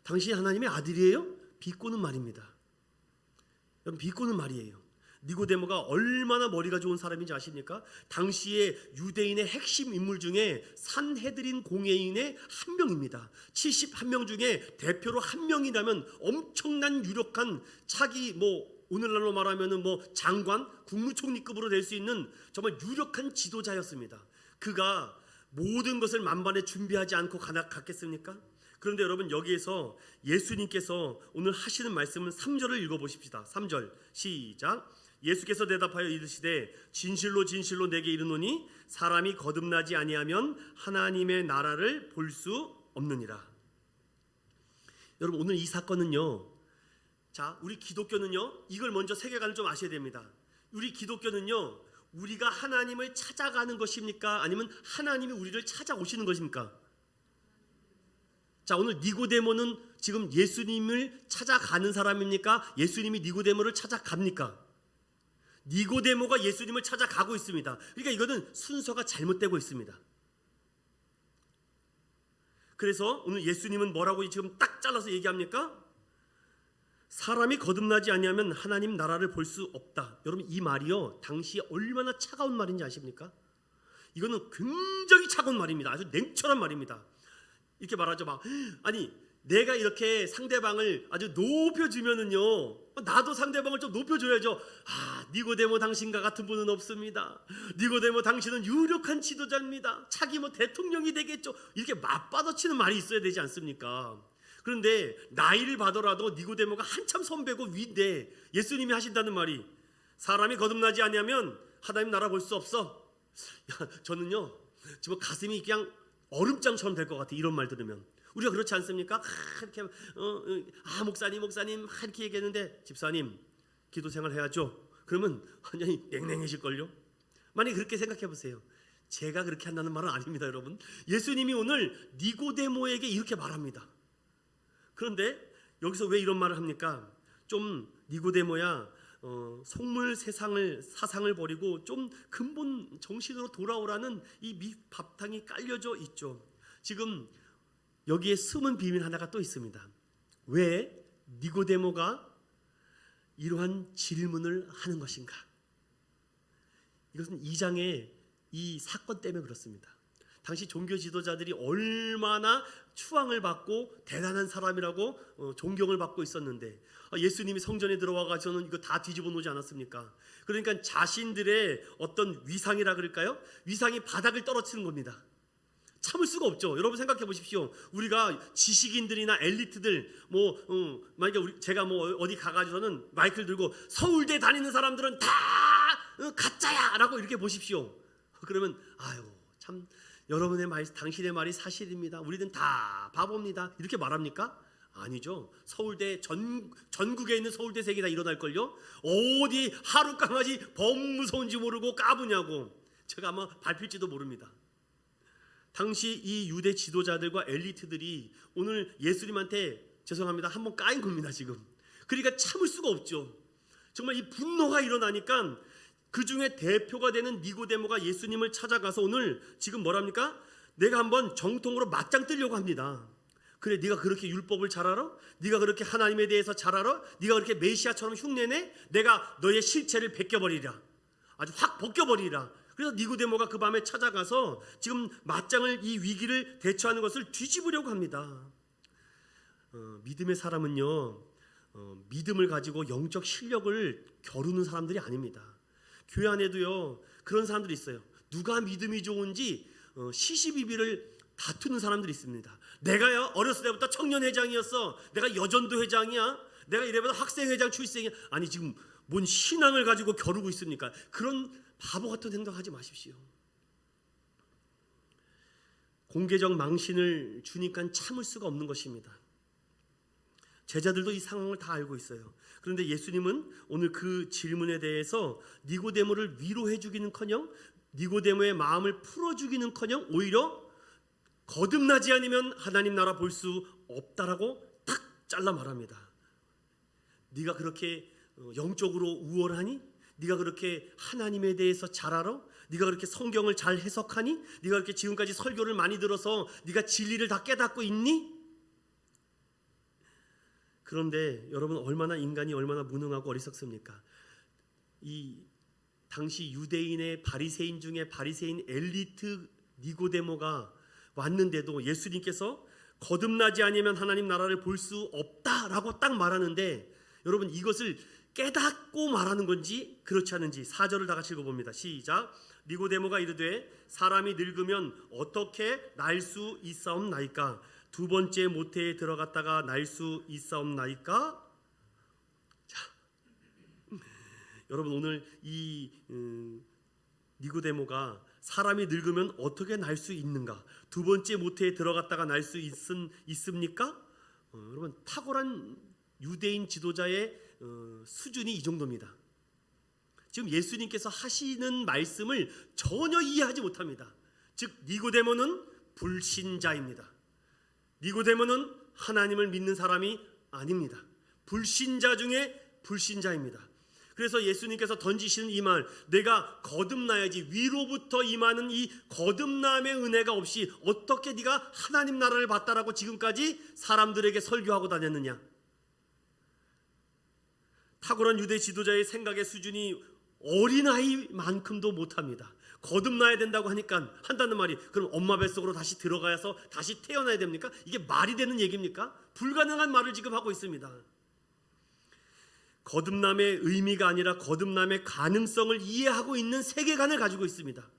당신이 하나님의 아들이에요? 비꼬는 말입니다. 여러분, 비꼬는 말이에요. 니고데모가 얼마나 머리가 좋은 사람인지 아십니까? 당시에 유대인의 핵심 인물 중에 산헤드린 공회인의 한 명입니다. 71명 중에 대표로 한 명이라면 엄청난 유력한 차기 오늘날로 말하면은 장관, 국무총리급으로 될 수 있는 정말 유력한 지도자였습니다. 그가 모든 것을 만반에 준비하지 않고 갔겠습니까? 그런데 여러분, 여기에서 예수님께서 오늘 하시는 말씀은 3절을 읽어보십시다. 3절 시작. 예수께서 대답하여 이르시되 진실로 진실로 내게 이르노니 사람이 거듭나지 아니하면 하나님의 나라를 볼 수 없느니라. 여러분, 오늘 이 사건은요, 자, 우리 기독교는요, 이걸 먼저 세계관을 좀 아셔야 됩니다. 우리 기독교는요, 우리가 하나님을 찾아가는 것입니까? 아니면 하나님이 우리를 찾아오시는 것입니까? 자, 오늘 니고데모는 지금 예수님을 찾아가는 사람입니까? 예수님이 니고데모를 찾아갑니까? 니고데모가 예수님을 찾아가고 있습니다. 그러니까 이거는 순서가 잘못되고 있습니다. 그래서 오늘 예수님은 뭐라고 지금 딱 잘라서 얘기합니까? 사람이 거듭나지 아니하면 하나님 나라를 볼 수 없다. 여러분, 이 말이요, 당시에 얼마나 차가운 말인지 아십니까? 이거는 굉장히 차가운 말입니다. 아주 냉철한 말입니다. 이렇게 말하죠. 아니, 내가 이렇게 상대방을 아주 높여주면은요, 나도 상대방을 좀 높여줘야죠. 니고데모 당신과 같은 분은 없습니다. 니고데모 당신은 유력한 지도자입니다. 차기 대통령이 되겠죠. 이렇게 맞받아치는 말이 있어야 되지 않습니까? 그런데 나이를 봐더라도 니고데모가 한참 선배고 위인데 예수님이 하신다는 말이 사람이 거듭나지 아니하면 하나님 나라 볼 수 없어. 저는요, 지금 가슴이 그냥 얼음장처럼 될 것 같아요. 이런 말 들으면. 우리가 그렇지 않습니까? 이렇게 목사님 이렇게 얘기했는데 집사님 기도 생활 해야죠. 그러면 완전히 냉랭해질걸요. 만약에 그렇게 생각해 보세요. 제가 그렇게 한다는 말은 아닙니다, 여러분. 예수님이 오늘 니고데모에게 이렇게 말합니다. 그런데 여기서 왜 이런 말을 합니까? 좀 니고데모야, 속물 사상을 버리고 좀 근본 정신으로 돌아오라는 이 밑바탕이 깔려져 있죠. 지금 여기에 숨은 비밀 하나가 또 있습니다. 왜 니고데모가 이러한 질문을 하는 것인가? 이것은 2장의 이 사건 때문에 그렇습니다. 당시 종교 지도자들이 얼마나 추앙을 받고 대단한 사람이라고 존경을 받고 있었는데 예수님이 성전에 들어와가지고는 이거 다 뒤집어 놓지 않았습니까? 그러니까 자신들의 어떤 위상이라 그럴까요? 위상이 바닥을 떨어뜨리는 겁니다. 참을 수가 없죠. 여러분 생각해 보십시오. 우리가 지식인들이나 엘리트들 만약에 제가 어디 가가지고는 마이크를 들고 서울대 다니는 사람들은 다 가짜야라고 이렇게 보십시오. 그러면 참 여러분의 말, 당신의 말이 사실입니다. 우리는 다 바보입니다. 이렇게 말합니까? 아니죠. 서울대 전국에 있는 서울대생이 다 일어날걸요. 어디 하루 강아지 범 무서운지 모르고 까부냐고. 제가 아마 밟힐지도 모릅니다. 당시 이 유대 지도자들과 엘리트들이 오늘 예수님한테 죄송합니다, 한번 까인 겁니다 지금. 그러니까 참을 수가 없죠. 정말 이 분노가 일어나니까 그 중에 대표가 되는 니고데모가 예수님을 찾아가서 오늘 지금 뭐랍니까? 내가 한번 정통으로 맞짱 뜨려고 합니다. 그래, 네가 그렇게 율법을 잘 알아? 네가 그렇게 하나님에 대해서 잘 알아? 네가 그렇게 메시아처럼 흉내내? 내가 너의 실체를 벗겨버리리라. 아주 확 벗겨버리리라. 그래서 니고데모가 그 밤에 찾아가서 지금 맞짱을, 이 위기를 대처하는 것을 뒤집으려고 합니다. 믿음의 사람은요, 믿음을 가지고 영적 실력을 겨루는 사람들이 아닙니다. 교회 안에도요 그런 사람들이 있어요. 누가 믿음이 좋은지 시시비비를 다투는 사람들이 있습니다. 내가요 어렸을 때부터 청년회장이었어. 내가 여전도 회장이야. 내가 이래봐도 학생회장 출생이야. 아니 지금 뭔 신앙을 가지고 겨루고 있습니까? 그런 바보 같은 행동하지 마십시오. 공개적 망신을 주니까 참을 수가 없는 것입니다. 제자들도 이 상황을 다 알고 있어요. 그런데 예수님은 오늘 그 질문에 대해서 니고데모를 위로해 주기는커녕 니고데모의 마음을 풀어 주기는커녕 오히려 거듭나지 않으면 하나님 나라 볼 수 없다라고 딱 잘라 말합니다. 네가 그렇게 영적으로 우월하니? 네가 그렇게 하나님에 대해서 잘 알아? 네가 그렇게 성경을 잘 해석하니? 네가 그렇게 지금까지 설교를 많이 들어서 네가 진리를 다 깨닫고 있니? 그런데 여러분, 인간이 얼마나 무능하고 어리석습니까? 이 당시 유대인의 바리새인 중에 바리새인 엘리트 니고데모가 왔는데도 예수님께서 거듭나지 않으면 하나님 나라를 볼 수 없다라고 딱 말하는데, 여러분 이것을 깨닫고 말하는 건지 그렇지 않은지 4절을 다 같이 읽어봅니다. 시작. 니고데모가 이르되 사람이 늙으면 어떻게 날 수 있사옵나이까? 두 번째 모태에 들어갔다가 날 수 있사옵나이까? 자, 여러분 오늘 이 니고데모가 사람이 늙으면 어떻게 날 수 있는가? 두 번째 모태에 들어갔다가 날 수 있습니까? 여러분 탁월한 유대인 지도자의 수준이 이 정도입니다. 지금 예수님께서 하시는 말씀을 전혀 이해하지 못합니다. 즉 니고데모는 불신자입니다. 니고데모는 하나님을 믿는 사람이 아닙니다. 불신자 중에 불신자입니다. 그래서 예수님께서 던지시는 이 말, 내가 거듭나야지, 위로부터 임하는 이 거듭남의 은혜가 없이 어떻게 네가 하나님 나라를 봤다라고 지금까지 사람들에게 설교하고 다녔느냐? 탁월한 유대 지도자의 생각의 수준이 어린아이만큼도 못합니다. 거듭나야 된다고 하니까 한다는 말이, 그럼 엄마 뱃속으로 다시 들어가서 다시 태어나야 됩니까? 이게 말이 되는 얘기입니까? 불가능한 말을 지금 하고 있습니다. 거듭남의 의미가 아니라 거듭남의 가능성을 이해하고 있는 세계관을 가지고 있습니다.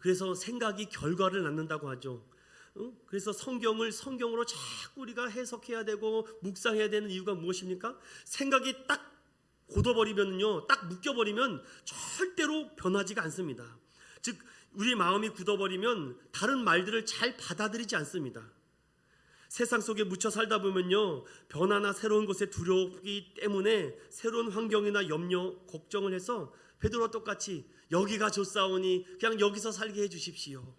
그래서 생각이 결과를 낳는다고 하죠. 그래서 성경을 성경으로 자꾸 우리가 해석해야 되고 묵상해야 되는 이유가 무엇입니까? 생각이 딱 굳어버리면요, 딱 묶여버리면 절대로 변하지가 않습니다. 즉 우리 마음이 굳어버리면 다른 말들을 잘 받아들이지 않습니다. 세상 속에 묻혀 살다 보면요, 변화나 새로운 것에 두렵기 때문에 새로운 환경이나 염려, 걱정을 해서 베드로와 똑같이 여기가 좋사오니 그냥 여기서 살게 해주십시오.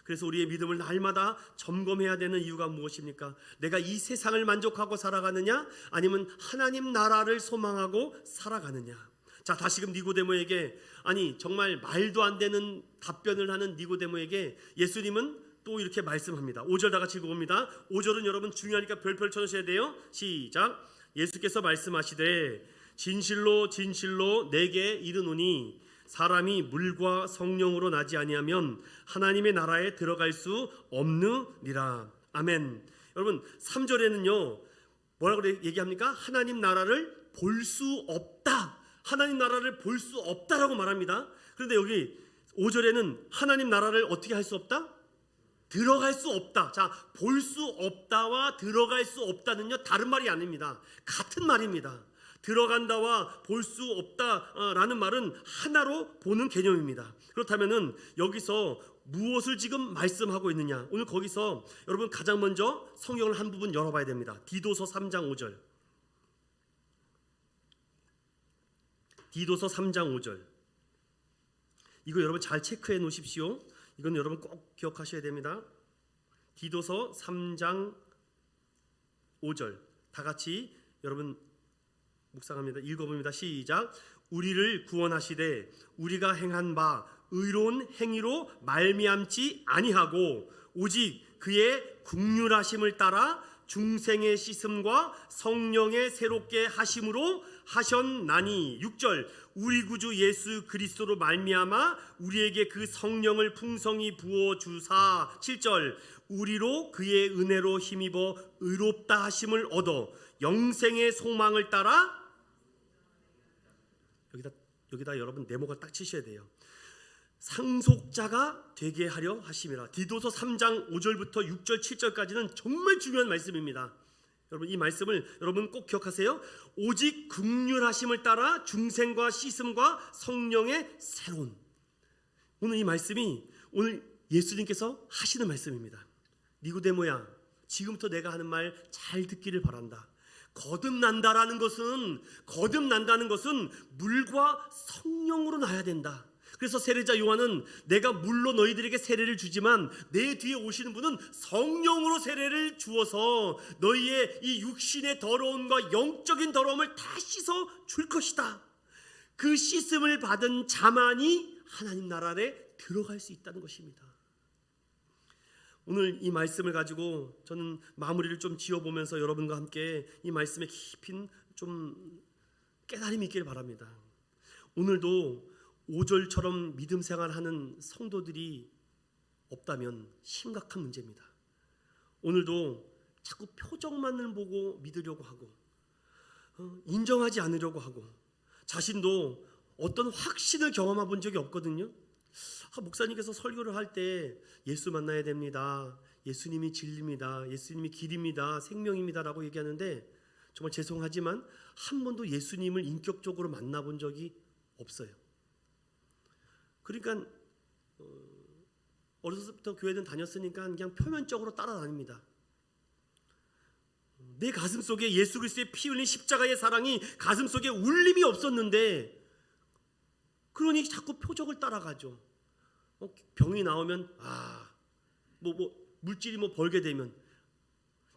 그래서 우리의 믿음을 날마다 점검해야 되는 이유가 무엇입니까? 내가 이 세상을 만족하고 살아가느냐, 아니면 하나님 나라를 소망하고 살아가느냐. 자, 다시금 니고데모에게, 아니 정말 말도 안 되는 답변을 하는 니고데모에게 예수님은 또 이렇게 말씀합니다. 5절 다 같이 읽어봅니다. 5절은 여러분 중요하니까 별별 쳐주셔야 돼요. 시작. 예수께서 말씀하시되 진실로 진실로 내게 이르노니 사람이 물과 성령으로 나지 아니하면 하나님의 나라에 들어갈 수 없느니라. 아멘. 여러분 3절에는요 뭐라고 얘기합니까? 하나님 나라를 볼 수 없다. 하나님 나라를 볼 수 없다라고 말합니다. 그런데 여기 5절에는 하나님 나라를 어떻게 할 수 없다? 들어갈 수 없다. 자, 볼 수 없다와 들어갈 수 없다는요 다른 말이 아닙니다. 같은 말입니다. 들어간다와 볼 수 없다라는 말은 하나로 보는 개념입니다. 그렇다면은 여기서 무엇을 지금 말씀하고 있느냐? 오늘 거기서 여러분 가장 먼저 성경을 한 부분 열어봐야 됩니다. 디도서 3장 5절. 디도서 3장 5절. 이거 여러분 잘 체크해 놓으십시오. 이건 여러분 꼭 기억하셔야 됩니다. 디도서 3장 5절. 다 같이 여러분 묵상합니다. 읽어봅니다. 시작. 우리를 구원하시되 우리가 행한 바 의로운 행위로 말미암지 아니하고 오직 그의 긍휼하심을 따라 중생의 씻음과 성령의 새롭게 하심으로 하셨나니. 6절. 우리 구주 예수 그리스도로 말미암아 우리에게 그 성령을 풍성히 부어 주사. 7절. 우리로 그의 은혜로 힘입어 의롭다 하심을 얻어 영생의 소망을 따라. 여기다 여러분 네모가 딱 치셔야 돼요. 상속자가 되게 하려 하심이라. 디도서 3장 5절부터 6절 7절까지는 정말 중요한 말씀입니다. 여러분 이 말씀을 여러분 꼭 기억하세요. 오직 긍휼하심을 따라 중생과 씻음과 성령의 새로운. 오늘 이 말씀이 오늘 예수님께서 하시는 말씀입니다. 니고데모야, 지금부터 내가 하는 말 잘 듣기를 바란다. 거듭난다는 것은 물과 성령으로 나야 된다. 그래서 세례자 요한은 내가 물로 너희들에게 세례를 주지만 내 뒤에 오시는 분은 성령으로 세례를 주어서 너희의 이 육신의 더러움과 영적인 더러움을 다 씻어 줄 것이다. 그 씻음을 받은 자만이 하나님 나라에 들어갈 수 있다는 것입니다. 오늘 이 말씀을 가지고 저는 마무리를 좀 지어보면서 여러분과 함께 이 말씀에 깊은 좀 깨달음이 있기를 바랍니다. 오늘도 5절처럼 믿음 생활하는 성도들이 없다면 심각한 문제입니다. 오늘도 자꾸 표정만을 보고 믿으려고 하고 인정하지 않으려고 하고 자신도 어떤 확신을 경험해 본 적이 없거든요. 목사님께서 설교를 할 때 예수 만나야 됩니다, 예수님이 진리입니다, 예수님이 길입니다, 생명입니다 라고 얘기하는데 정말 죄송하지만 한 번도 예수님을 인격적으로 만나본 적이 없어요. 그러니까 어려서부터 교회는 다녔으니까 그냥 표면적으로 따라다닙니다. 내 가슴 속에 예수 그리스도의 피 흘린 십자가의 사랑이 가슴 속에 울림이 없었는데 그러니 자꾸 표적을 따라가죠. 병이 나오면 물질이 벌게 되면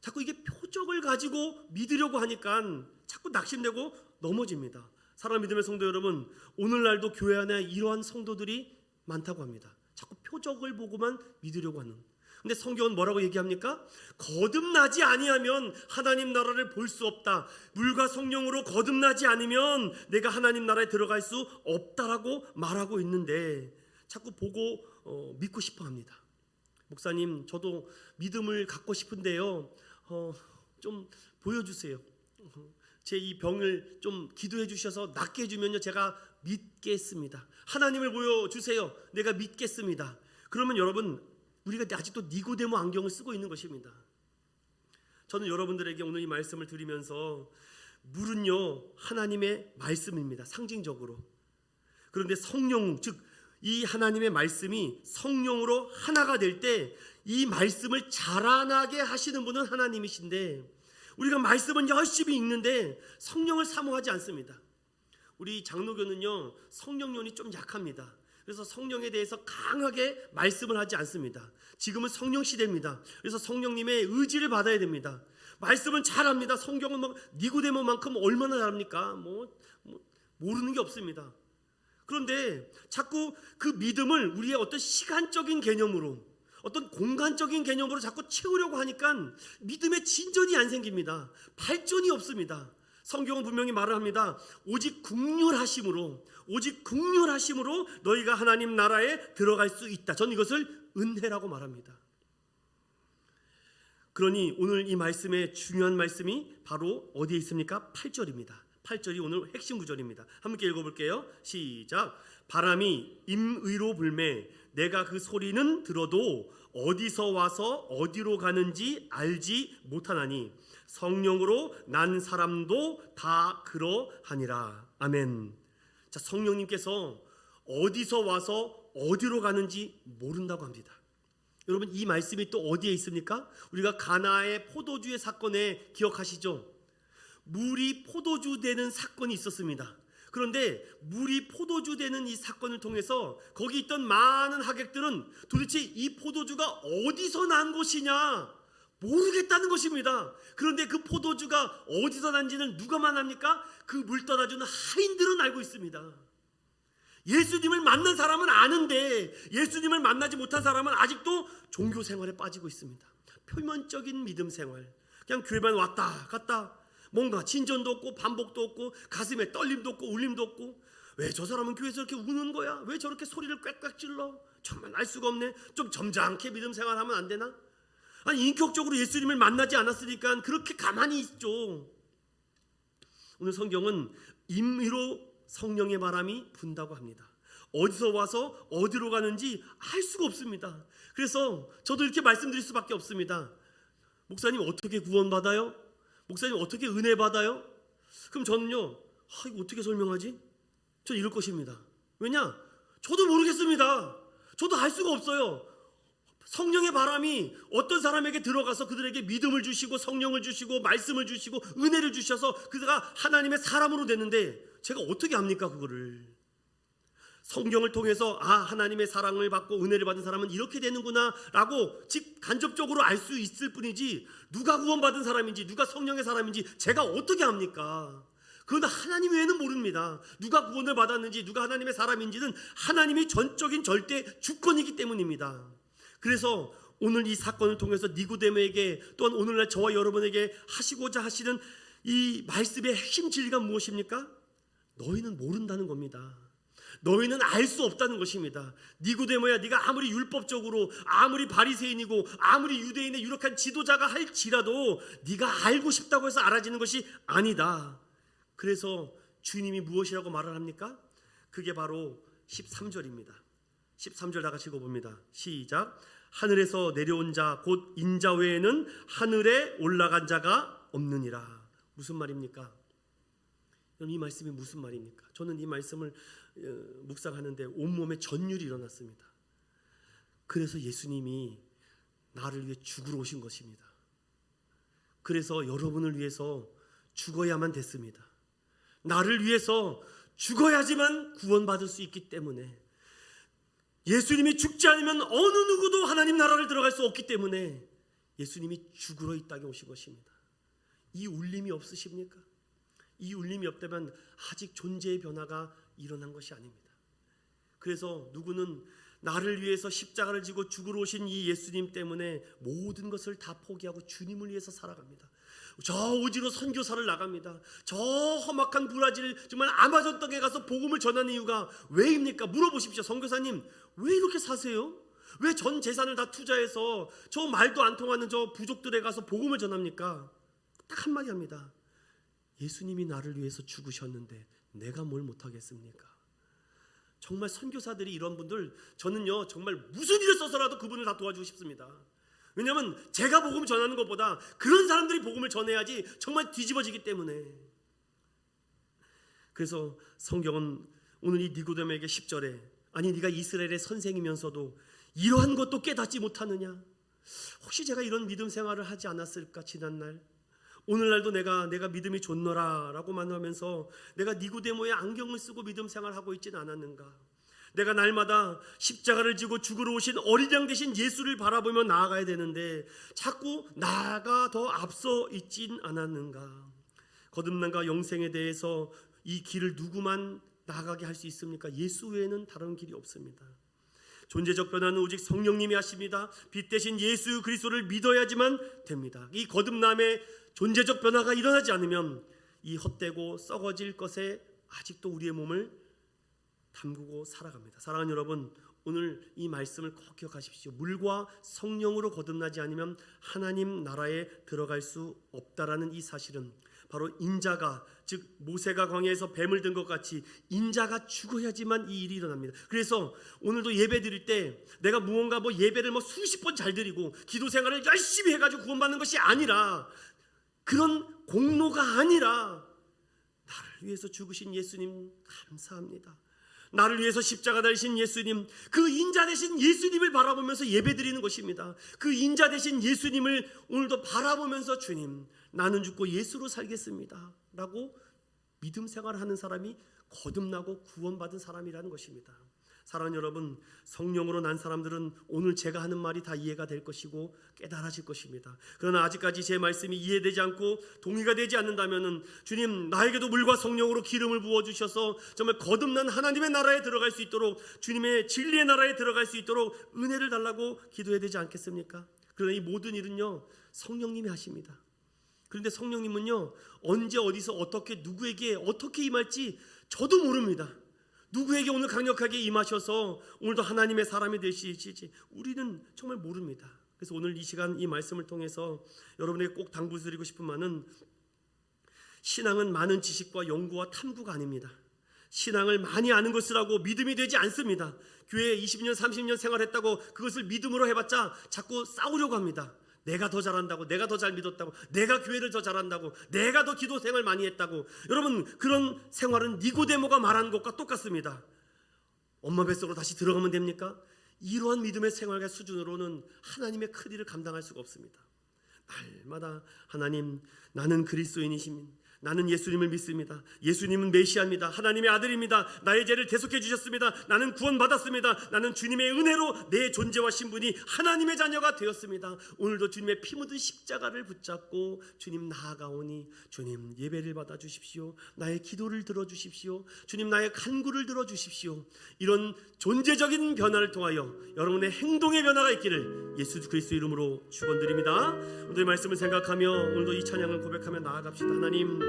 자꾸 이게 표적을 가지고 믿으려고 하니까 자꾸 낙심되고 넘어집니다. 사랑하는 믿음의 성도 여러분, 오늘날도 교회 안에 이러한 성도들이 많다고 합니다. 자꾸 표적을 보고만 믿으려고 하는. 근데 성경은 뭐라고 얘기합니까? 거듭나지 아니하면 하나님 나라를 볼 수 없다. 물과 성령으로 거듭나지 않으면 내가 하나님 나라에 들어갈 수 없다라고 말하고 있는데 자꾸 보고 믿고 싶어 합니다. 목사님, 저도 믿음을 갖고 싶은데요, 좀 보여주세요. 제 이 병을 좀 기도해 주셔서 낫게 해주면요 제가 믿겠습니다. 하나님을 보여주세요. 내가 믿겠습니다. 그러면 여러분, 우리가 아직도 니고데모 안경을 쓰고 있는 것입니다. 저는 여러분들에게 오늘 이 말씀을 드리면서 물은요 하나님의 말씀입니다, 상징적으로. 그런데 성령, 즉 이 하나님의 말씀이 성령으로 하나가 될 때 이 말씀을 자라나게 하시는 분은 하나님이신데 우리가 말씀은 열심히 읽는데 성령을 사모하지 않습니다. 우리 장로교는요 성령론이 좀 약합니다. 그래서 성령에 대해서 강하게 말씀을 하지 않습니다. 지금은 성령 시대입니다. 그래서 성령님의 의지를 받아야 됩니다. 말씀은 잘합니다. 성경은 니고데모만큼 얼마나 잘합니까? 모르는 게 없습니다. 그런데 자꾸 그 믿음을 우리의 어떤 시간적인 개념으로, 어떤 공간적인 개념으로 자꾸 채우려고 하니까 믿음의 진전이 안 생깁니다. 발전이 없습니다. 성경은 분명히 말을 합니다. 오직 긍휼하심으로 너희가 하나님 나라에 들어갈 수 있다. 저는 이것을 은혜라고 말합니다. 그러니 오늘 이 말씀의 중요한 말씀이 바로 어디에 있습니까? 8절입니다. 8절이 오늘 핵심 구절입니다. 함께 읽어볼게요. 시작. 바람이 임의로 불매 내가 그 소리는 들어도 어디서 와서 어디로 가는지 알지 못하나니 성령으로 난 사람도 다 그러하니라. 아멘. 자, 성령님께서 어디서 와서 어디로 가는지 모른다고 합니다. 여러분, 이 말씀이 또 어디에 있습니까? 우리가 가나의 포도주의 사건에 기억하시죠? 물이 포도주 되는 사건이 있었습니다. 그런데 물이 포도주 되는 이 사건을 통해서 거기 있던 많은 하객들은 도대체 이 포도주가 어디서 난 것이냐 모르겠다는 것입니다. 그런데 그 포도주가 어디서 난지는 누가만 합니까? 그 물 떠다주는 하인들은 알고 있습니다. 예수님을 만난 사람은 아는데 예수님을 만나지 못한 사람은 아직도 종교 생활에 빠지고 있습니다. 표면적인 믿음 생활, 그냥 교회만 왔다 갔다, 뭔가 진전도 없고 반복도 없고 가슴에 떨림도 없고 울림도 없고, 왜 저 사람은 교회에서 이렇게 우는 거야? 왜 저렇게 소리를 꽥꽥 질러? 정말 알 수가 없네. 좀 점잖게 믿음 생활하면 안 되나? 아니, 인격적으로 예수님을 만나지 않았으니까 그렇게 가만히 있죠. 오늘 성경은 임의로 성령의 바람이 분다고 합니다. 어디서 와서 어디로 가는지 알 수가 없습니다. 그래서 저도 이렇게 말씀드릴 수밖에 없습니다. 목사님, 어떻게 구원받아요? 목사님, 어떻게 은혜 받아요? 그럼 저는요, 이거 어떻게 설명하지? 저 이럴 것입니다. 왜냐? 저도 모르겠습니다. 저도 알 수가 없어요. 성령의 바람이 어떤 사람에게 들어가서 그들에게 믿음을 주시고 성령을 주시고 말씀을 주시고 은혜를 주셔서 그가 하나님의 사람으로 됐는데 제가 어떻게 합니까? 그거를 성경을 통해서 하나님의 사랑을 받고 은혜를 받은 사람은 이렇게 되는구나 라고 간접적으로 알 수 있을 뿐이지 누가 구원받은 사람인지 누가 성령의 사람인지 제가 어떻게 합니까? 그건 하나님 외에는 모릅니다. 누가 구원을 받았는지 누가 하나님의 사람인지는 하나님이 전적인 절대 주권이기 때문입니다. 그래서 오늘 이 사건을 통해서 니고데모에게 또한 오늘날 저와 여러분에게 하시고자 하시는 이 말씀의 핵심 진리가 무엇입니까? 너희는 모른다는 겁니다. 너희는 알 수 없다는 것입니다. 니고데모야, 네가 아무리 율법적으로 아무리 바리새인이고 아무리 유대인의 유력한 지도자가 할지라도 네가 알고 싶다고 해서 알아지는 것이 아니다. 그래서 주님이 무엇이라고 말을 합니까? 그게 바로 13절입니다. 13절 다 같이 읽어봅니다. 시작. 하늘에서 내려온 자 곧 인자 외에는 하늘에 올라간 자가 없느니라. 무슨 말입니까? 이 말씀이 무슨 말입니까? 저는 이 말씀을 묵상하는데 온몸에 전율이 일어났습니다. 그래서 예수님이 나를 위해 죽으러 오신 것입니다. 그래서 여러분을 위해서 죽어야만 됐습니다. 나를 위해서 죽어야지만 구원받을 수 있기 때문에, 예수님이 죽지 않으면 어느 누구도 하나님 나라를 들어갈 수 없기 때문에 예수님이 죽으러 이 땅에 오신 것입니다. 이 울림이 없으십니까? 이 울림이 없다면 아직 존재의 변화가 일어난 것이 아닙니다. 그래서 누구는 나를 위해서 십자가를 지고 죽으러 오신 이 예수님 때문에 모든 것을 다 포기하고 주님을 위해서 살아갑니다. 저 오지로 선교사를 나갑니다. 저 험악한 브라질 정말 아마존 땅에 가서 복음을 전하는 이유가 왜입니까? 물어보십시오. 선교사님, 왜 이렇게 사세요? 왜 전 재산을 다 투자해서 저 말도 안 통하는 저 부족들에 가서 복음을 전합니까? 딱 한마디 합니다. 예수님이 나를 위해서 죽으셨는데 내가 뭘 못하겠습니까? 정말 선교사들이 이런 분들, 저는요 정말 무슨 일을 써서라도 그분을 다 도와주고 싶습니다. 왜냐하면 제가 복음 전하는 것보다 그런 사람들이 복음을 전해야지 정말 뒤집어지기 때문에. 그래서 성경은 오늘 이 니고데모에게 10절에 아니 네가 이스라엘의 선생이면서도 이러한 것도 깨닫지 못하느냐? 혹시 제가 이런 믿음 생활을 하지 않았을까? 지난날 오늘날도 내가 믿음이 좋노라 라고 만하면서 내가 니고데모의 안경을 쓰고 믿음 생활하고 있지는 않았는가? 내가 날마다 십자가를 지고 죽으러 오신 어린 양 대신 예수를 바라보며 나아가야 되는데 자꾸 나가 더 앞서 있진 않았는가? 거듭남과 영생에 대해서 이 길을 누구만 나가게 할 수 있습니까? 예수 외에는 다른 길이 없습니다. 존재적 변화는 오직 성령님이 하십니다. 빛 대신 예수 그리스도를 믿어야지만 됩니다. 이 거듭남의 존재적 변화가 일어나지 않으면 이 헛되고 썩어질 것에 아직도 우리의 몸을 담그고 살아갑니다. 사랑하는 여러분, 오늘 이 말씀을 꼭 기억하십시오. 물과 성령으로 거듭나지 않으면 하나님 나라에 들어갈 수 없다라는 이 사실은 바로 인자가, 즉 모세가 광야에서 뱀을 든 것 같이 인자가 죽어야지만 이 일이 일어납니다. 그래서 오늘도 예배 드릴 때 내가 무언가 예배를 수십 번 잘 드리고 기도 생활을 열심히 해가지고 구원받는 것이 아니라, 그런 공로가 아니라 나를 위해서 죽으신 예수님 감사합니다. 나를 위해서 십자가 달리신 예수님, 그 인자 되신 예수님을 바라보면서 예배드리는 것입니다. 그 인자 되신 예수님을 오늘도 바라보면서 주님, 나는 죽고 예수로 살겠습니다 라고 믿음 생활을 하는 사람이 거듭나고 구원받은 사람이라는 것입니다. 사랑하는 여러분, 성령으로 난 사람들은 오늘 제가 하는 말이 다 이해가 될 것이고 깨달아질 것입니다. 그러나 아직까지 제 말씀이 이해되지 않고 동의가 되지 않는다면 주님, 나에게도 물과 성령으로 기름을 부어주셔서 정말 거듭난 하나님의 나라에 들어갈 수 있도록, 주님의 진리의 나라에 들어갈 수 있도록 은혜를 달라고 기도해야 되지 않겠습니까? 그러나 이 모든 일은요 성령님이 하십니다. 그런데 성령님은요 언제 어디서 어떻게 누구에게 어떻게 임할지 저도 모릅니다. 누구에게 오늘 강력하게 임하셔서 오늘도 하나님의 사람이 되실지 우리는 정말 모릅니다. 그래서 오늘 이 시간 이 말씀을 통해서 여러분에게 꼭 당부드리고 싶은 말은, 신앙은 많은 지식과 연구와 탐구가 아닙니다. 신앙을 많이 아는 것이라고 믿음이 되지 않습니다. 교회에 20년 30년 생활했다고 그것을 믿음으로 해봤자 자꾸 싸우려고 합니다. 내가 더 잘한다고, 내가 더 잘 믿었다고, 내가 교회를 더 잘한다고, 내가 더 기도 생활 많이 했다고. 여러분, 그런 생활은 니고데모가 말하는 것과 똑같습니다. 엄마 뱃속으로 다시 들어가면 됩니까? 이러한 믿음의 생활과 수준으로는 하나님의 크리를 감당할 수가 없습니다. 날마다 하나님, 나는 그리스도인이십니다. 나는 예수님을 믿습니다. 예수님은 메시아입니다. 하나님의 아들입니다. 나의 죄를 대속해 주셨습니다. 나는 구원받았습니다. 나는 주님의 은혜로 내 존재와 신분이 하나님의 자녀가 되었습니다. 오늘도 주님의 피 묻은 십자가를 붙잡고 주님 나아가오니 주님 예배를 받아주십시오. 나의 기도를 들어주십시오. 주님 나의 간구를 들어주십시오. 이런 존재적인 변화를 통하여 여러분의 행동의 변화가 있기를 예수 그리스도 이름으로 축원드립니다. 오늘 말씀을 생각하며 오늘도 이 찬양을 고백하며 나아갑시다. 하나님,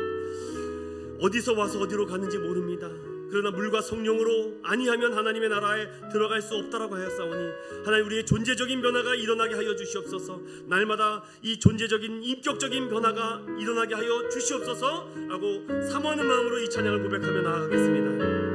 어디서 와서 어디로 가는지 모릅니다. 그러나 물과 성령으로 아니하면 하나님의 나라에 들어갈 수 없다라고 하였사오니 하나님, 우리의 존재적인 변화가 일어나게 하여 주시옵소서. 날마다 이 존재적인 인격적인 변화가 일어나게 하여 주시옵소서 라고 사모하는 마음으로 이 찬양을 고백하며 나아가겠습니다.